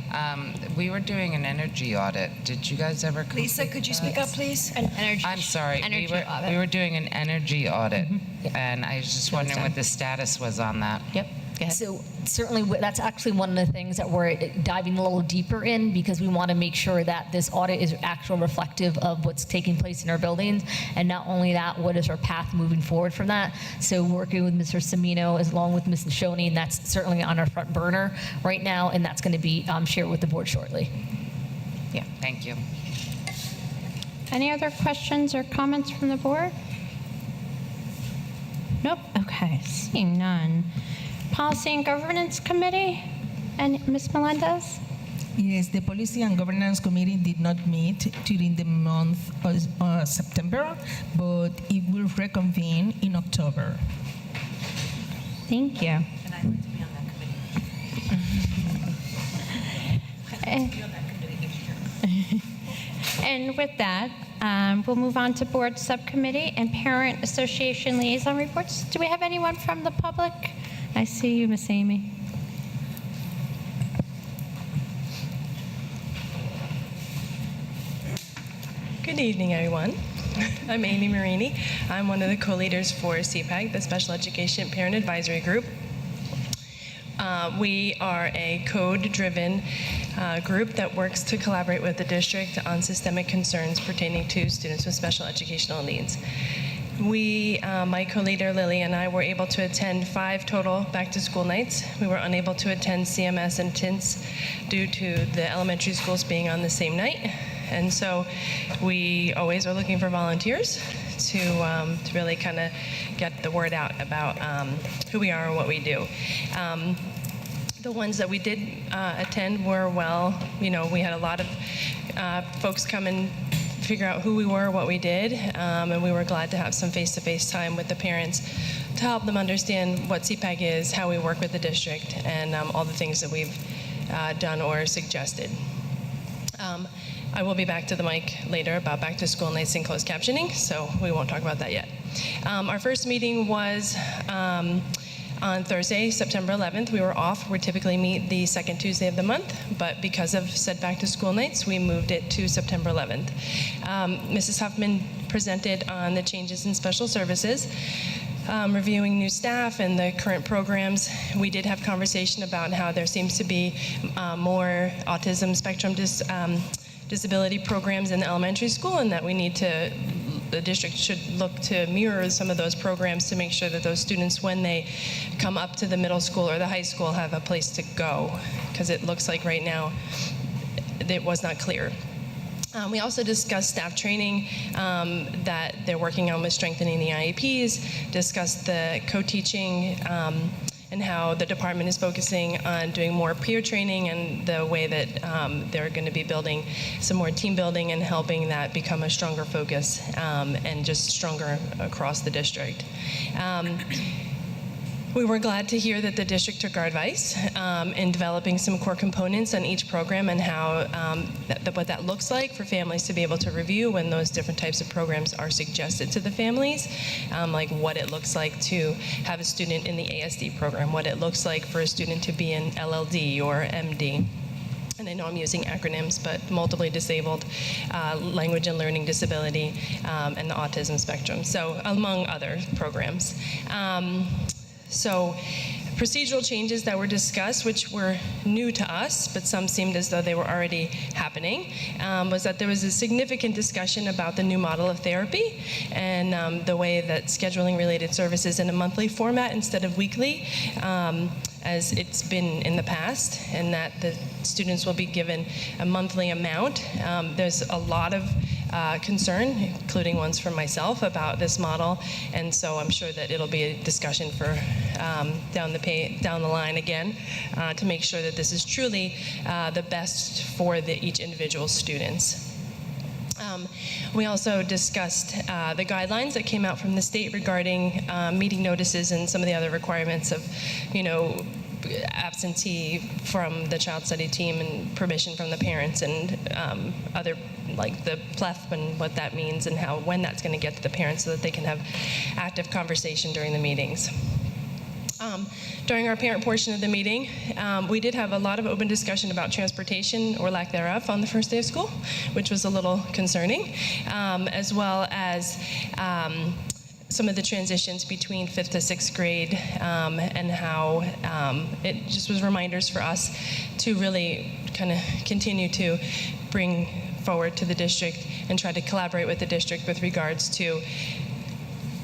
We were doing an energy audit. Did you guys ever complete Lisa, could you speak up, please? I'm sorry. We were doing an energy audit, and I was just wondering what the status was on that. Yep. So certainly that's actually one of the things that we're diving a little deeper in, because we want to make sure that this audit is actual reflective of what's taking place in our buildings, and not only that, what is our path moving forward from that. So working with Mr. Semino along with Ms. Shonin, that's certainly on our front burner right now, and that's going to be shared with the board shortly. Yeah, thank you. Any other questions or comments from the board? Nope. Okay, seeing none. Policy and Governance Committee, and Ms. Melendez? Yes, the Policy and Governance Committee did not meet during the month of September, but it will reconvene in October. Thank you. And I'd like to be on that committee. And with that, we'll move on to board subcommittee and parent association liaison reports. Do we have anyone from the public? I see you, Miss Amy. Good evening, everyone. I'm Amy Marini. I'm one of the co-leaders for CPAG, the Special Education Parent Advisory Group. We are a code-driven group that works to collaborate with the district on systemic concerns pertaining to students with special educational needs. My co-leader Lily and I were able to attend 5 total back-to-school nights. We were unable to attend CMS and TINS due to the elementary schools being on the same night. And so we always are looking for volunteers to really kind of get the word out about who we are and what we do. The ones that we did attend were we had a lot of folks come and figure out who we were, what we did, and we were glad to have some face-to-face time with the parents to help them understand what CPAG is, how we work with the district, and all the things that we've done or suggested. I will be back to the mic later about back-to-school nights and closed captioning, so we won't talk about that yet. Our first meeting was on Thursday, September 11th. We were off. We typically meet the second Tuesday of the month, but because of said back-to-school nights, we moved it to September 11th. Mrs. Huffman presented on the changes in special services, reviewing new staff and the current programs. We did have conversation about how there seems to be more autism spectrum disability programs in the elementary school, and that the district should look to mirror some of those programs to make sure that those students, when they come up to the middle school or the high school, have a place to go, because it looks like right now it was not clear. We also discussed staff training that they're working on with strengthening the IEPs, discussed the co-teaching and how the department is focusing on doing more peer training, and the way that they're going to be building some more team building and helping that become a stronger focus and just stronger across the district. We were glad to hear that the district took our advice in developing some core components on each program, and how what that looks like for families to be able to review when those different types of programs are suggested to the families, like what it looks like to have a student in the ASD program, what it looks like for a student to be in LLD or MD. And I know I'm using acronyms, but multiply disabled, language and learning disability, and the autism spectrum, so among other programs. So procedural changes that were discussed, which were new to us, but some seemed as though they were already happening, was that there was a significant discussion about the new model of therapy and the way that scheduling related services in a monthly format instead of weekly, as it's been in the past, and that the students will be given a monthly amount. There's a lot of concern, including ones from myself, about this model, and so I'm sure that it'll be a discussion for down the line again, to make sure that this is truly the best for each individual students. We also discussed the guidelines that came out from the state regarding meeting notices and some of the other requirements of, absentee from the child study team and permission from the parents, and other, like the PLEF and what that means, and when that's going to get to the parents so that they can have active conversation during the meetings. During our parent portion of the meeting, we did have a lot of open discussion about transportation or lack thereof on the first day of school, which was a little concerning, as well as some of the transitions between 5th to 6th grade, and how it just was reminders for us to really kind of continue to bring forward to the district and try to collaborate with the district with regards to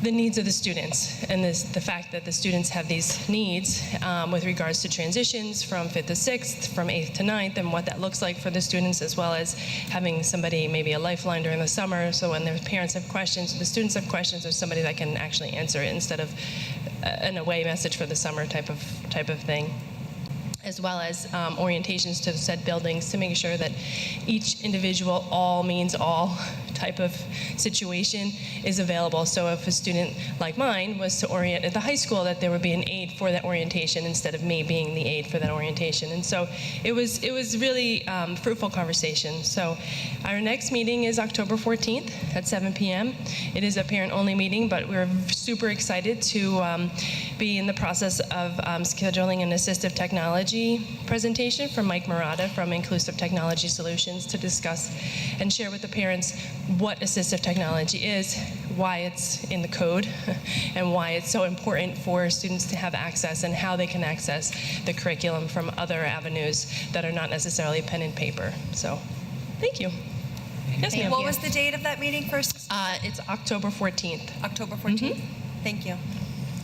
the needs of the students, and the fact that the students have these needs with regards to transitions from 5th to 6th, from 8th to 9th, and what that looks like for the students, as well as having somebody, maybe a lifeline during the summer, so when their parents have questions, the students have questions, there's somebody that can actually answer it instead of an away message for the summer type of thing. As well as orientations to said buildings to make sure that each individual all means all type of situation is available. So if a student like mine was to orient at the high school, that there would be an aide for that orientation instead of me being the aide for that orientation. And so it was really fruitful conversation. So our next meeting is October 14th at 7 p.m. It is a parent-only meeting, but we're super excited to be in the process of scheduling an assistive technology presentation from Mike Murata from Inclusive Technology Solutions to discuss and share with the parents what assistive technology is, why it's in the code, and why it's so important for students to have access and how they can access the curriculum from other avenues that are not necessarily pen and paper. So, thank you. Yes, ma'am. What was the date of that meeting first? It's October 14th. October 14th? Thank you.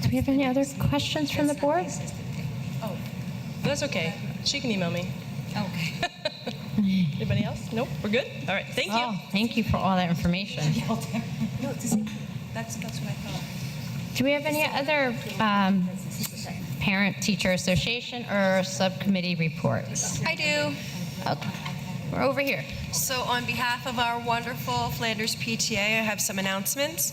Do we have any other questions from the board? Oh, that's okay. She can email me. Okay. Anybody else? Nope, we're good? All right, thank you. Oh, thank you for all that information. No, that's what I thought. Do we have any other parent-teacher association or subcommittee reports? I do. Okay. We're over here. So on behalf of our wonderful Flanders PTA, I have some announcements.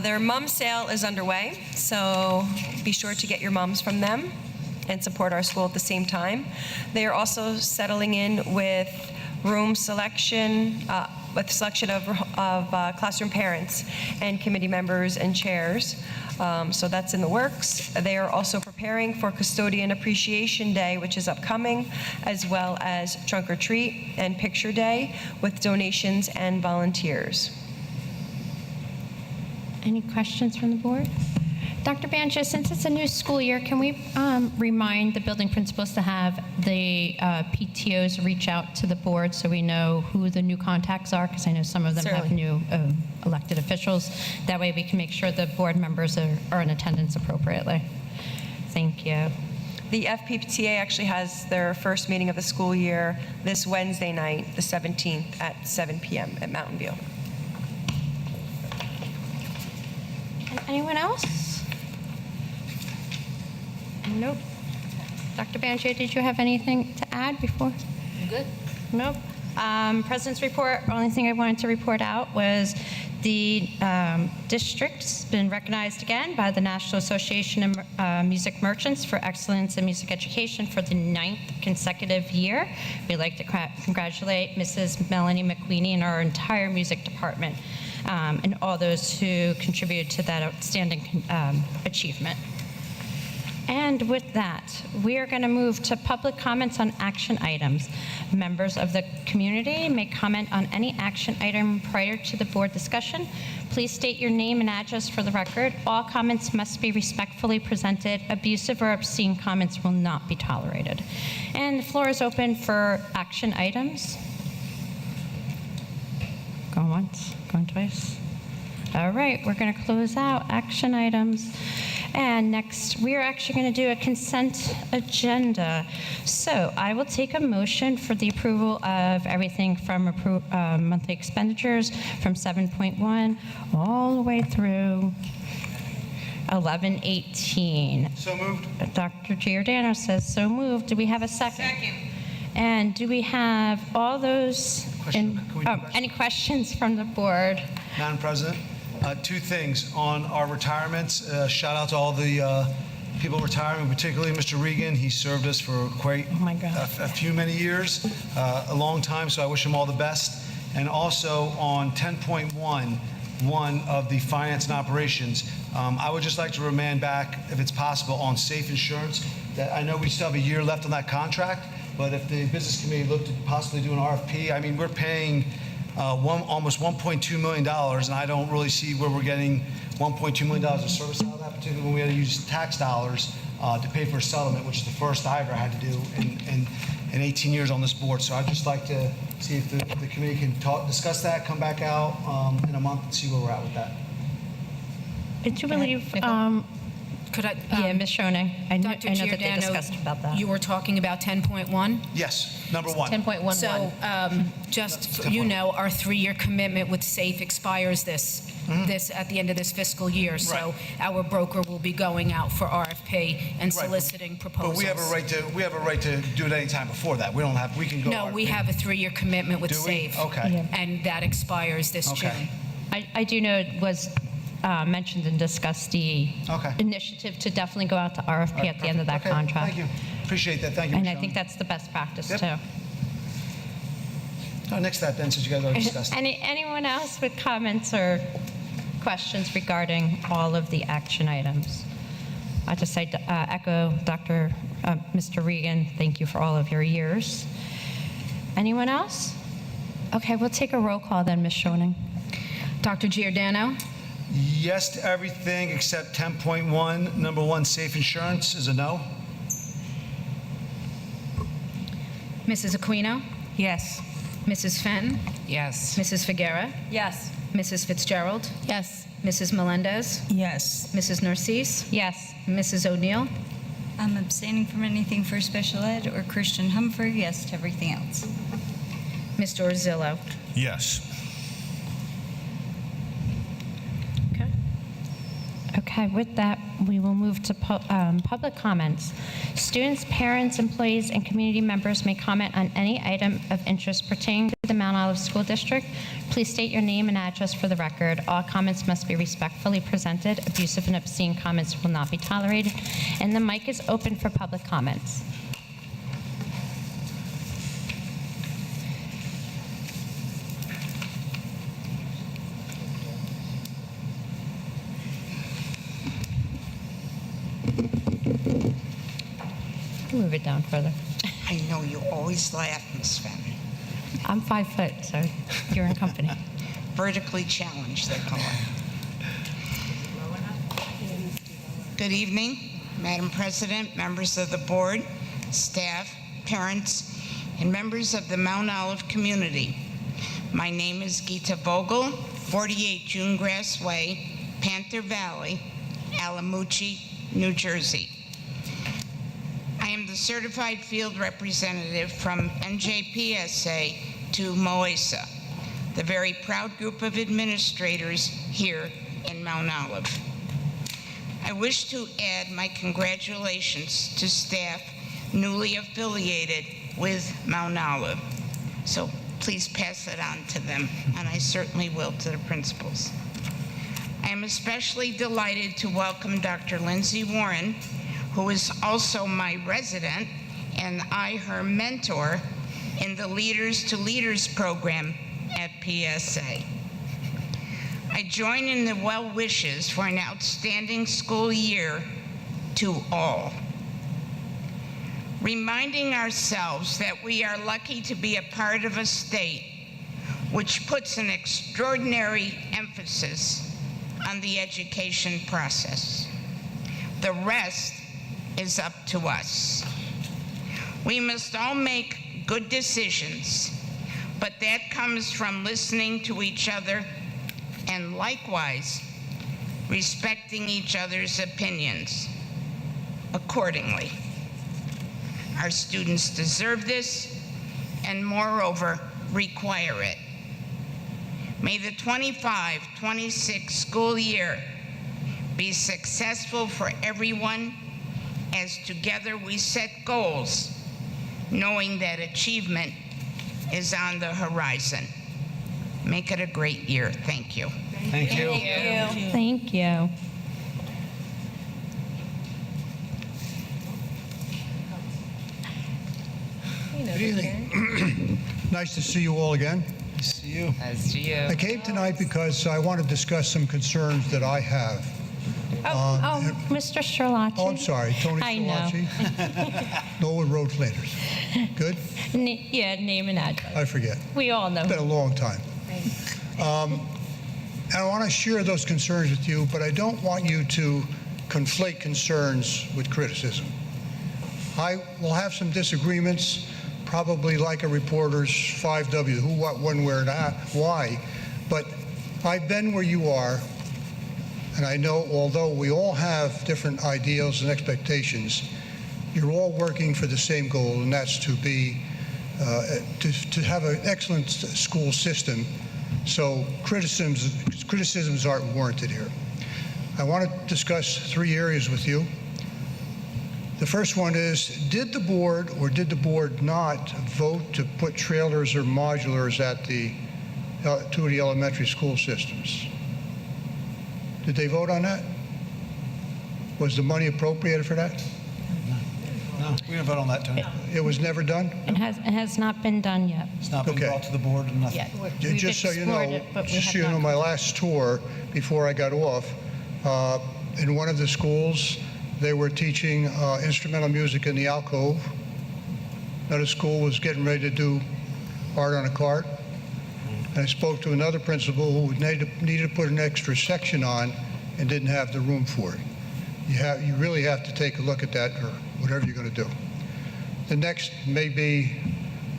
Their mum sale is underway, so be sure to get your mums from them and support our school at the same time. They are also settling in with room selection, with selection of classroom parents and committee members and chairs. So that's in the works. They are also preparing for Custodian Appreciation Day, which is upcoming, as well as Trunk or Treat and Picture Day with donations and volunteers. Any questions from the board? Dr. Banjo, since it's a new school year, can we remind the building principals to have the PTOs reach out to the board so we know who the new contacts are? Because I know some of them have new elected officials. That way we can make sure the board members are in attendance appropriately. Thank you. The FPTA actually has their first meeting of the school year this Wednesday night, the 17th at 7 p.m. at Mountain View. And anyone else? Nope. Dr. Banjo, did you have anything to add before? Good. Nope. President's report, only thing I wanted to report out was the district's been recognized again by the National Association of Music Merchants for excellence in music education for the 9th consecutive year. We'd like to congratulate Mrs. Melanie McQueenie and our entire music department and all those who contributed to that outstanding achievement. And with that, we are going to move to public comments on action items. Members of the community may comment on any action item prior to the board discussion. Please state your name and address for the record. All comments must be respectfully presented. Abusive or obscene comments will not be tolerated. And the floor is open for action items. Going once, going twice. All right, we're going to close out action items. And next, we are actually going to do a consent agenda. So I will take a motion for the approval of everything from monthly expenditures from 7.1 all the way through 11:18. So moved. Dr. Giordano says so moved. Do we have a second? Second. And do we have all those? Any questions from the board? Madam President, two things. On our retirements, shout out to all the people retiring, particularly Mr. Regan. He served us for quite a few many years, a long time, so I wish him all the best. And also on 10.1, one of the finance and operations, I would just like to remand back, if it's possible, on safe insurance. That I know we still have a year left on that contract, but if the business committee looked at possibly doing an RFP, I mean, we're paying almost $1.2 million, and I don't really see where we're getting $1.2 million of service out of that, particularly when we had to use tax dollars to pay for a settlement, which is the first I ever had to do in 18 years on this board. So I'd just like to see if the committee can discuss that, come back out in a month and see where we're at with that. I do believe, Could I? Yeah, Ms. Schoening, I know Dr. that they Giordano, discussed about that. you were talking about 10.1? Yes, number one. 10.11. So, just, you know, our 3-year commitment with SAFE expires this at the end of this fiscal year. So our broker will be going out for RFP and soliciting proposals. But we have a right to do it anytime before that. We can go. No, we have a 3-year commitment with Do we? SAFE. Okay. Yeah. And that expires this June. I do know it was mentioned and discussed the initiative to definitely go out to RFP at the end of that contract. Thank you. Appreciate that. Thank you. And Ms. I think that's the best practice Yep. too. Next step then, since you guys already discussed it. Anyone else with comments or questions regarding all of the action items? I just say echo Mr. Regan. Thank you for all of your years. Anyone else? Okay, we'll take a roll call then, Ms. Schoening. Dr. Giordano? Yes to everything except 10.1. Number one, safe insurance is a no. Mrs. Aquino? Yes. Mrs. Fenton? Yes. Mrs. Figuera? Yes. Mrs. Fitzgerald? Yes. Mrs. Melendez? Yes. Mrs. Narcisse? Yes. Mrs. O'Neill? I'm abstaining from anything for special ed or Christian Humphrey. Yes to everything else. Mr. Orzillo? Yes. Okay, with that, we will move to public comments. Students, parents, employees, and community members may comment on any item of interest pertaining to the Mount Olive School District. Please state your name and address for the record. All comments must be respectfully presented. Abusive and obscene comments will not be tolerated. And the mic is open for public comments. Move it down further. I know you always laugh, Miss Fenton. I'm 5 foot, so you're in company. Vertically challenged, they call it. Good evening, Madam President, members of the board, staff, parents, and members of the Mount Olive community. My name is Gita Vogel, 48 June Grass Way, Panther Valley, Alamucci, New Jersey. I am the certified field representative from NJPSA to MOTSD, the very proud group of administrators here in Mount Olive. I wish to add my congratulations to staff newly affiliated with Mount Olive. So please pass it on to them, and I certainly will to the principals. I am especially delighted to welcome Dr. Lindsay Warren, who is also my resident and I her mentor in the Leaders to Leaders program at PSA. I join in the well wishes for an outstanding school year to all. Reminding ourselves that we are lucky to be a part of a state which puts an extraordinary emphasis on the education process. The rest is up to us. We must all make good decisions, but that comes from listening to each other and likewise respecting each other's opinions accordingly. Our students deserve this and moreover require it. May the 25-26 school year be successful for everyone as together we set goals, knowing that achievement is on the horizon. Make it a great year. Thank you. Thank you. Thank you. Good evening. Nice to see you all again. Nice to see you. Nice to you. I came tonight because I want to discuss some concerns that I have. Mr. Sherlocci. Oh, I'm sorry, Tony I know. Sherlocci. Norwood Road, Flanders. Good? Yeah, name and address. I forget. We all know. It's been a long time. And I want to share those concerns with you, but I don't want you to conflate concerns with criticism. I will have some disagreements, probably like a reporter's 5W, who, what, when, where, and why. But I've been where you are, And I know, although we all have different ideals and expectations, you're all working for the same goal, and that's to be to have an excellent school system. So criticisms aren't warranted here. I want to discuss 3 areas with you. The first one is, did the board or did the board not vote to put trailers or modulars at the two of the elementary school systems? Did they vote on that? Was the money appropriated for that? No, we didn't vote on that, Tony. It was never done? It has not been done yet. It's not been brought to the board and nothing. Just so you know, my last tour before I got off, in one of the schools, they were teaching instrumental music in the alcove. Another school was getting ready to do art on a cart. And I spoke to another principal who needed to put an extra section on and didn't have the room for it. You really have to take a look at that, or whatever you're going to do. The next may be,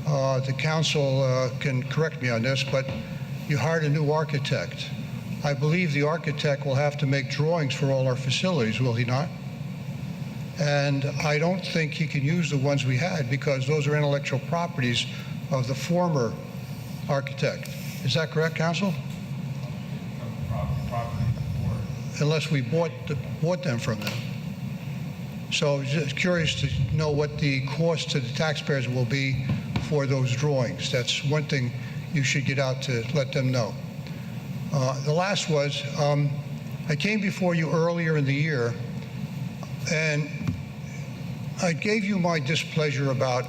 the council can correct me on this, but you hired a new architect. I believe the architect will have to make drawings for all our facilities, will he not? And I don't think he can use the ones we had because those are intellectual properties of the former architect. Is that correct, council? Unless we bought them from them. So just curious to know what the cost to the taxpayers will be for those drawings. That's one thing you should get out to let them know. The last was, I came before you earlier in the year, and I gave you my displeasure about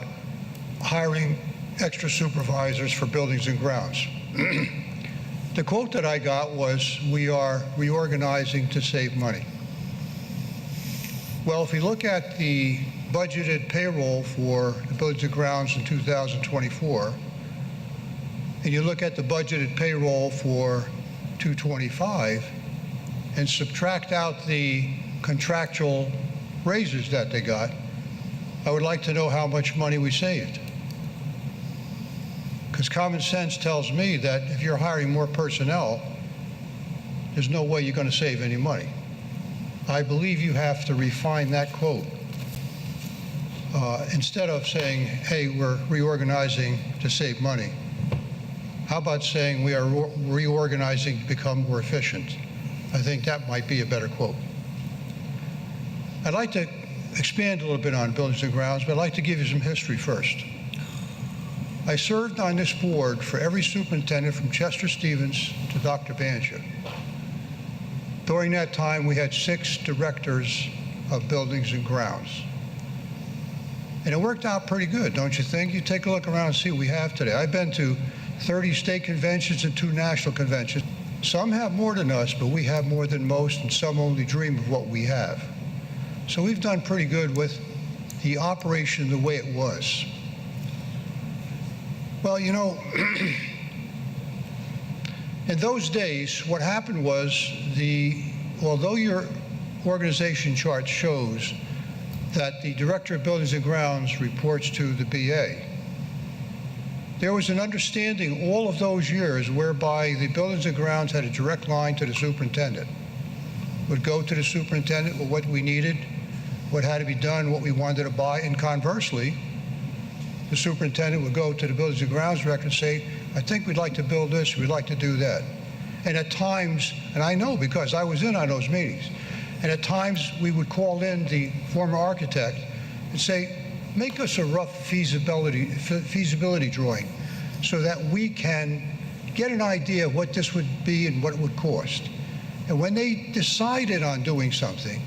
hiring extra supervisors for buildings and grounds. The quote that I got was, "We are reorganizing to save money." Well, if you look at the budgeted payroll for the buildings and grounds in 2024, and you look at the budgeted payroll for 225, and subtract out the contractual raises that they got, I would like to know how much money we saved. Because common sense tells me that if you're hiring more personnel, there's no way you're going to save any money. I believe you have to refine that quote. Instead of saying, hey, we're reorganizing to save money, how about saying we are reorganizing to become more efficient? I think that might be a better quote. I'd like to expand a little bit on buildings and grounds, but I'd like to give you some history first. I served on this board for every superintendent from Chester Stevens to Dr. Banja. During that time, we had 6 directors of buildings and grounds. And it worked out pretty good, don't you think? You take a look around and see what we have today. I've been to 30 state conventions and 2 national conventions. Some have more than us, but we have more than most, and some only dream of what we have. So we've done pretty good with the operation the way it was. Well, you know, in those days, what happened was although your organization chart shows that the Director of Buildings and Grounds reports to the BA, there was an understanding all of those years whereby the Buildings and Grounds had a direct line to the superintendent. Would go to the superintendent with what we needed, what had to be done, what we wanted to buy, and conversely, the superintendent would go to the Buildings and Grounds director and say, I think we'd like to build this, we'd like to do that. And at times, and I know because I was in on those meetings, and at times we would call in the former architect and say, make us a rough feasibility drawing so that we can get an idea of what this would be and what it would cost. And when they decided on doing something,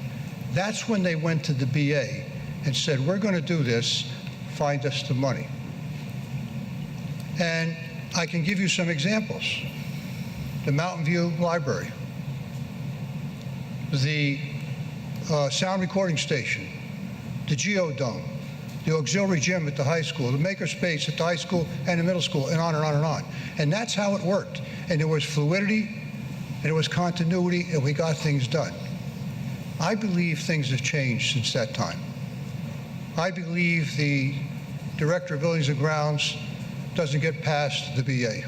that's when they went to the BA and said, we're going to do this, find us the money. And I can give you some examples. The Mountain View Library, the sound recording station, the Geodome, the auxiliary gym at the high school, the makerspace at the high school and the middle school, and on and on and on. And that's how it worked. And there was fluidity, and there was continuity, and we got things done. I believe things have changed since that time. I believe the Director of Buildings and Grounds doesn't get past the BA.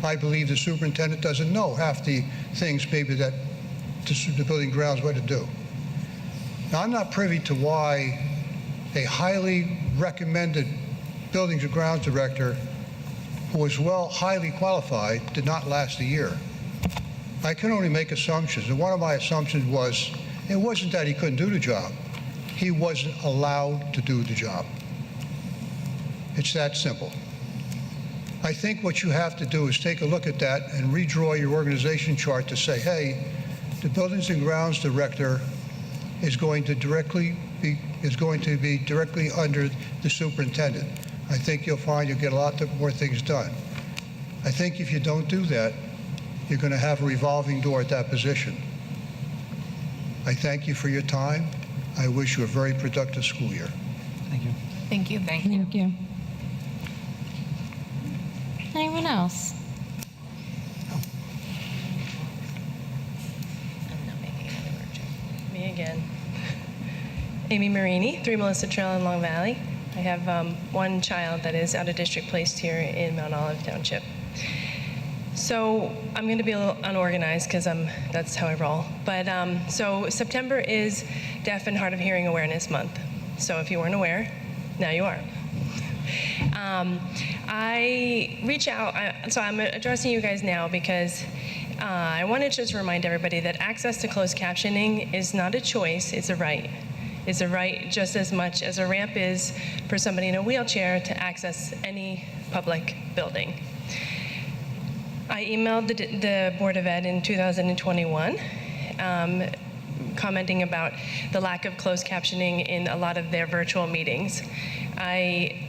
I believe the superintendent doesn't know half the things maybe that the building grounds what to do. Now, I'm not privy to why a highly recommended buildings and grounds director who was highly qualified did not last a year. I can only make assumptions, and one of my assumptions was it wasn't that he couldn't do the job. He wasn't allowed to do the job. It's that simple. I think what you have to do is take a look at that and redraw your organization chart to say, hey, the buildings and grounds director is going to be directly under the superintendent. I think you'll find you'll get a lot more things done. I think if you don't do that, you're going to have a revolving door at that position. I thank you for your time. I wish you a very productive school year. Thank you. Thank you. Thank you. Anyone else? Me again. Amy Marini, 3 Melissa Trail in Long Valley. I have one child that is out of district placed here in Mount Olive Township. So I'm going to be a little unorganized because that's how I roll. But so September is Deaf and Hard of Hearing Awareness Month. So if you weren't aware, now you are. I reach out, so I'm addressing you guys now because I wanted to just remind everybody that access to closed captioning is not a choice, it's a right. It's a right just as much as a ramp is for somebody in a wheelchair to access any public building. I emailed the Board of Ed in 2021 commenting about the lack of closed captioning in a lot of their virtual meetings. I,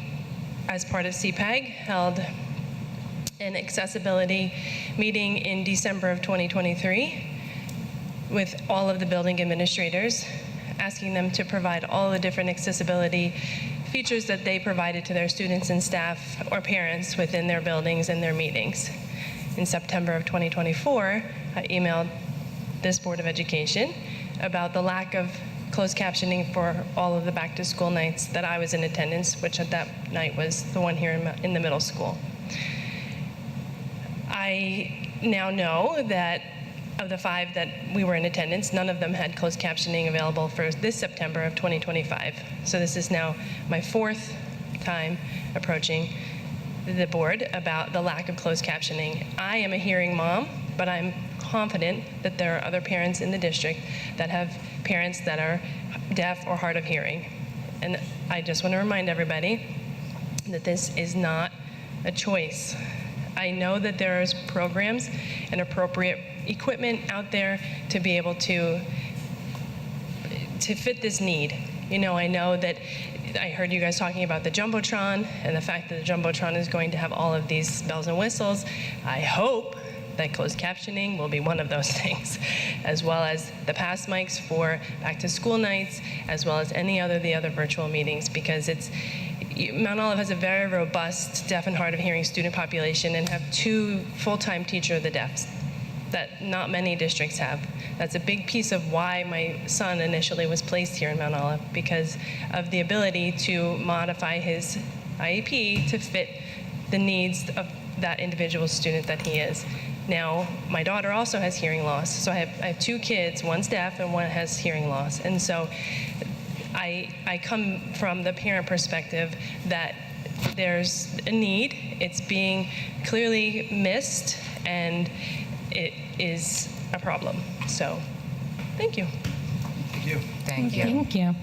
as part of CPAG, held an accessibility meeting in December of 2023 with all of the building administrators, asking them to provide all the different accessibility features that they provided to their students and staff or parents within their buildings and their meetings. In September of 2024, I emailed this Board of Education about the lack of closed captioning for all of the back-to-school nights that I was in attendance, which at that night was the one here in the middle school. I now know that of the 5 that we were in attendance, none of them had closed captioning available for this September of 2025. So this is now my 4th time approaching the board about the lack of closed captioning. I am a hearing mom, but I'm confident that there are other parents in the district that have parents that are deaf or hard of hearing. And I just want to remind everybody that this is not a choice. I know that there is programs and appropriate equipment out there to be able to fit this need. You know, I know that I heard you guys talking about the Jumbotron and the fact that the Jumbotron is going to have all of these bells and whistles. I hope that closed captioning will be one of those things, as well as the pass mics for back to school nights, as well as any other the other virtual meetings, because Mount Olive has a very robust deaf and hard of hearing student population and have 2 full-time teacher of the deafs that not many districts have. That's a big piece of why my son initially was placed here in Mount Olive, because of the ability to modify his IEP to fit the needs of that individual student that he is. Now, my daughter also has hearing loss, so I have 2 kids, one's deaf and one has hearing loss. And so I come from the parent perspective that there's a need, it's being clearly missed, and it is a problem. So, thank you. Thank you. Thank you. Thank you.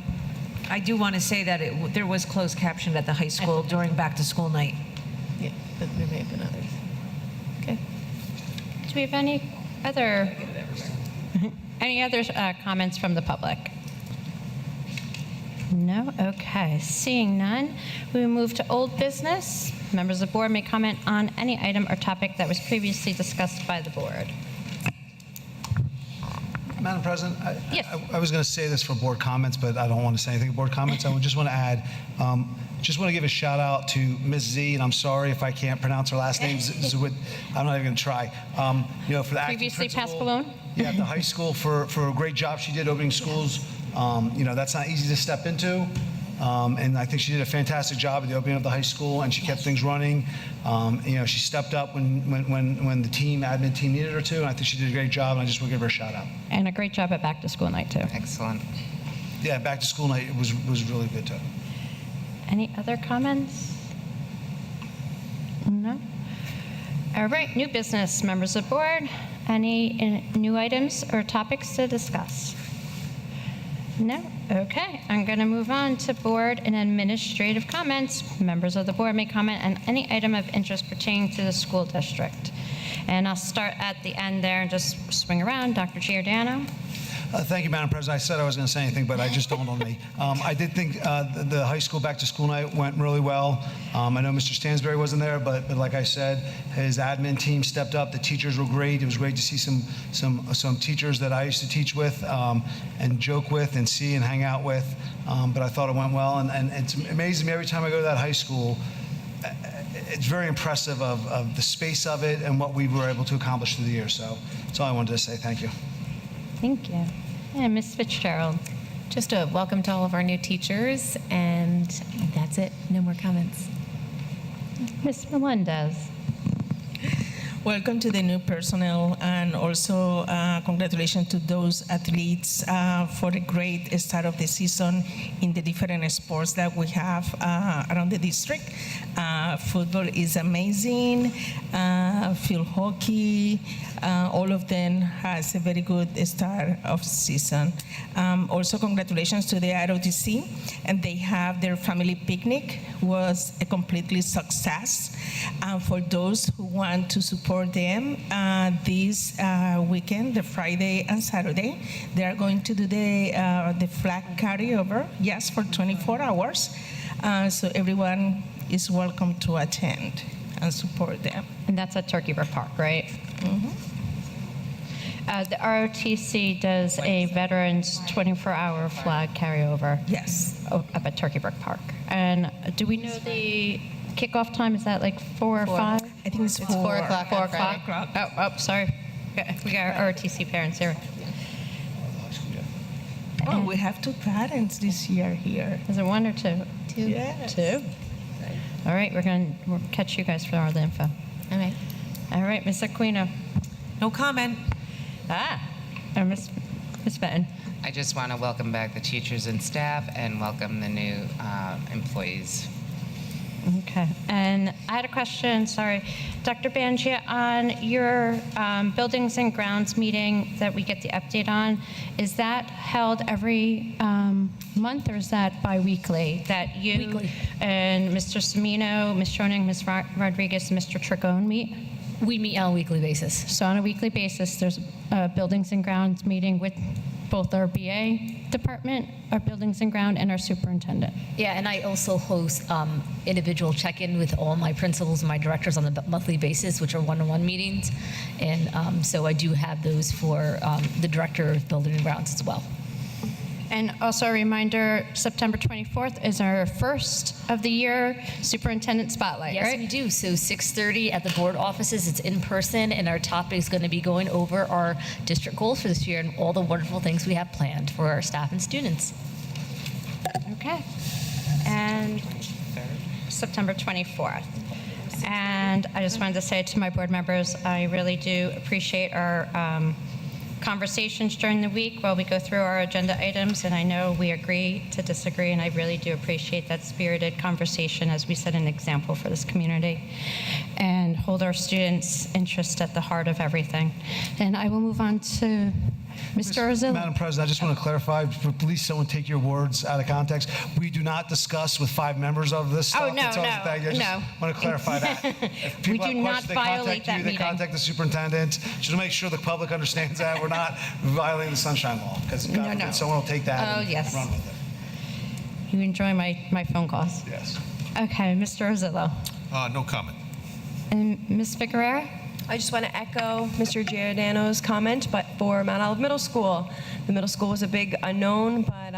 I do want to say that there was closed caption at the high school during back-to-school night. Yeah, but there may have been others. Okay. Do we have any other comments from the public? No? Okay. Seeing none, we will move to old business. Members of the board may comment on any item or topic that was previously discussed by the board. Madam President, I was going to say this for board comments, but I don't want to say anything board comments. I just want to add, just want to give a shout out to Ms. Z, and I'm sorry if I can't pronounce her last name. I'm not even going to try. You know, for the acting Previously principal, passed Balone? Yeah, at the high school for a great job she did opening schools. You know, that's not easy to step into. And I think she did a fantastic job at the opening of the high school, and she kept things running. She stepped up when the admin team needed her to, and I think she did a great job, and I just want to give her a shout out. And a great job at back to school night too. Excellent. Yeah, back to school night was really good too. Any other comments? No? All right, new business, members of the board. Any new items or topics to discuss? No? Okay, I'm going to move on to board and administrative comments. Members of the board may comment on any item of interest pertaining to the school district. And I'll start at the end there and just swing around. Dr. Giordano? Thank you, Madam President. I said I wasn't going to say anything, but I just dawned on me. I did think the high school back-to-school night went really well. I know Mr. Stansberry wasn't there, but like I said, his admin team stepped up. The teachers were great. It was great to see some teachers that I used to teach with and joke with and see and hang out with. But I thought it went well, and it's amazing me every time I go to that high school. It's very impressive of the space of it and what we were able to accomplish through the year. So that's all I wanted to say. Thank you. Thank you. And Ms. Fitzgerald? Just a welcome to all of our new teachers, and that's it. No more comments. Ms. Melendez? Welcome to the new personnel, and also congratulations to those athletes for the great start of the season in the different sports that we have around the district. Football is amazing, field hockey, all of them has a very good start of season. Also congratulations to the ROTC, and they have their family picnic, was a completely success. For those who want to support them this weekend, the Friday and Saturday, they are going to do the flag carryover, yes, for 24 hours. So everyone is welcome to attend and support them. And that's at Turkey Brook Park, right? Mm-hmm. The ROTC does a Veterans 24-hour flag carryover. Yes. Up at Turkey Brook Park. And do we know the kickoff time? Is that like 4 or 5? I think it's 4 o'clock. 4 on o'clock. Friday. Oh, sorry. We got our ROTC parents here. Oh, we have 2 parents this year here. Is it 1 or 2? 2. Yes. 2. All right, we'll catch you guys for all the info. All right. All right, Ms. Aquino. No comment. Ms. Benton. I just want to welcome back the teachers and staff and welcome the new employees. Okay, and I had a question, sorry. Dr. Bangia, on your buildings and grounds meeting that we get the update on, is that held every month or is that bi-weekly? That you Weekly. And Mr. Semino, Ms. Schoening, Ms. Rodriguez, and Mr. Trigone meet? We meet on a weekly basis. So on a weekly basis, there's a buildings and grounds meeting with both our BA department, our buildings and ground, and our superintendent. Yeah, and I also host individual check-in with all my principals and my directors on a monthly basis, which are one-on-one meetings. And so I do have those for the director of building and grounds as well. And also a reminder, September 24th is our first of the year superintendent spotlight, Yes, right? we do. So 6:30 at the board offices. It's in person, and our topic is going to be going over our district goals for this year and all the wonderful things we have planned for our staff and students. Okay. And September 24th. And I just wanted to say to my board members, I really do appreciate our conversations during the week while we go through our agenda items, and I know we agree to disagree, and I really do appreciate that spirited conversation as we set an example for this community and hold our students' interest at the heart of everything. And I will move on to Mr. Orzillo. Madam President, I just want to clarify, please someone take your words out of context. We do not discuss with 5 members of this stuff. Oh, no, It's always no, I just no. want to clarify that. If We people do have not questions, they violate contact that you, they meeting. contact the superintendent. Just to make sure the public understands that we're not violating the Sunshine Law, because No. someone will take that Oh, and yes. run with it. You enjoy my phone calls? Yes. Okay, Mr. Orzillo. No comment. And Ms. Figueroa? I just want to echo Mr. Giordano's comment, but for Mount Olive Middle School, the middle school was a big unknown, but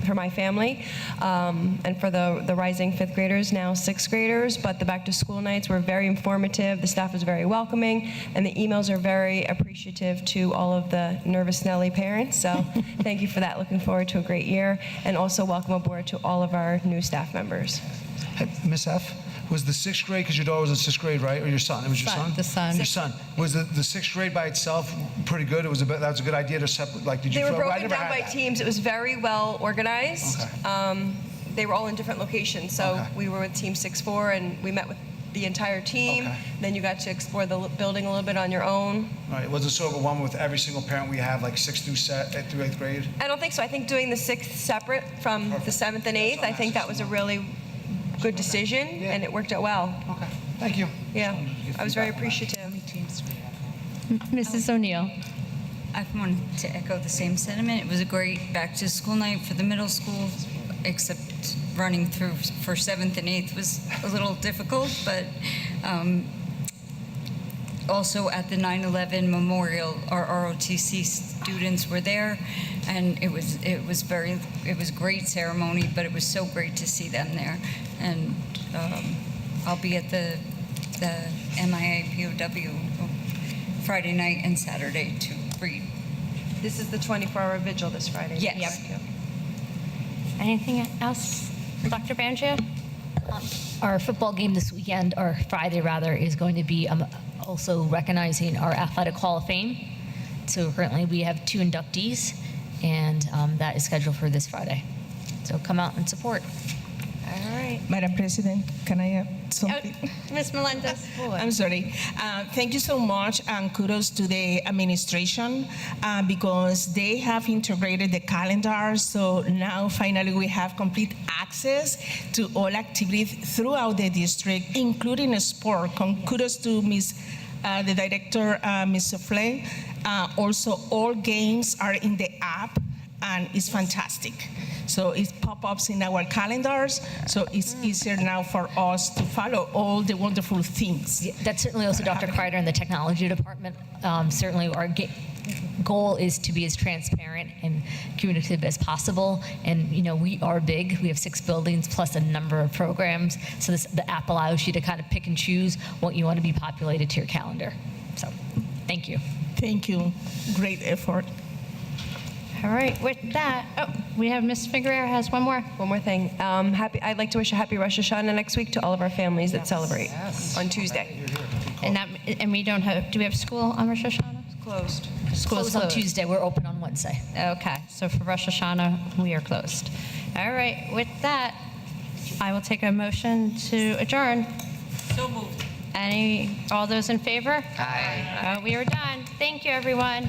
for my family, and for the rising fifth graders, now sixth graders, but the back to school nights were very informative, the staff was very welcoming, and the emails are very appreciative to all of the nervous Nelly parents, so thank you for that. Looking forward to a great year, and also welcome aboard to all of our new staff members. Hey, Miss F, was the sixth grade, because your daughter was in sixth grade, right? Or your son? It was your son? The son. Your son. Was the sixth grade by itself pretty good? That was a good idea to separate, like, did you They were feel? I broken never down had by that. teams. It was very well organized. Okay. They were all in different locations. So Okay. we were with Team 6-4, and we met with the entire team. Okay. Then you got to explore the building a little bit on your own. All right, was it so overwhelming with every single parent we have, like sixth through eighth grade? I don't think so. I think doing the 6th separate from the 7th and 8th, I think that was a really good decision, and it worked out well. Okay, thank you. Yeah, I was very appreciative. Mrs. O'Neill. I wanted to echo the same sentiment. It was a great back-to-school night for the middle school, except running through for 7th and 8th was a little difficult, but also at the 9/11 memorial, our ROTC students were there, and it was great ceremony, but it was so great to see them there. And I'll be at the MIA POW Friday night and Saturday to read. This is the 24-hour vigil this Friday. Yes. Yep. Anything else, Dr. Bangio? Our football game this weekend, or Friday rather, is going to be also recognizing our Athletic Hall of Fame. So currently we have 2 inductees, and that is scheduled for this Friday. So come out and support. All right. Madam President, can I add something? Ms. Melendez. I'm sorry. Thank you so much, and kudos to the administration because they have integrated the calendar. So now finally we have complete access to all activities throughout the district, including sport. Kudos to the director, Ms. Souffle. Also, all games are in the app, and it's fantastic. So it pop-ups in our calendars, so it's easier now for us to follow all the wonderful things. Yeah, that's certainly also Dr. Kreider in the technology department. Certainly our goal is to be as transparent and communicative as possible. And we are big. We have 6 buildings plus a number of programs. So the app allows you to kind of pick and choose what you want to be populated to your calendar. So thank you. Thank you. Great effort. All right, with that, we have Ms. Figueroa has one more. One more thing. I'd like to wish a happy Rosh Hashanah next week to all of our families that celebrate on Tuesday. And we don't have, do we have school on Rosh Hashanah? Closed. School's Closed on Tuesday. We're open on Wednesday. Okay, so for Rosh Hashanah, we are closed. All right, with that, I will take a motion to adjourn. So moved. All those in favor? Aye. We are done. Thank you, everyone.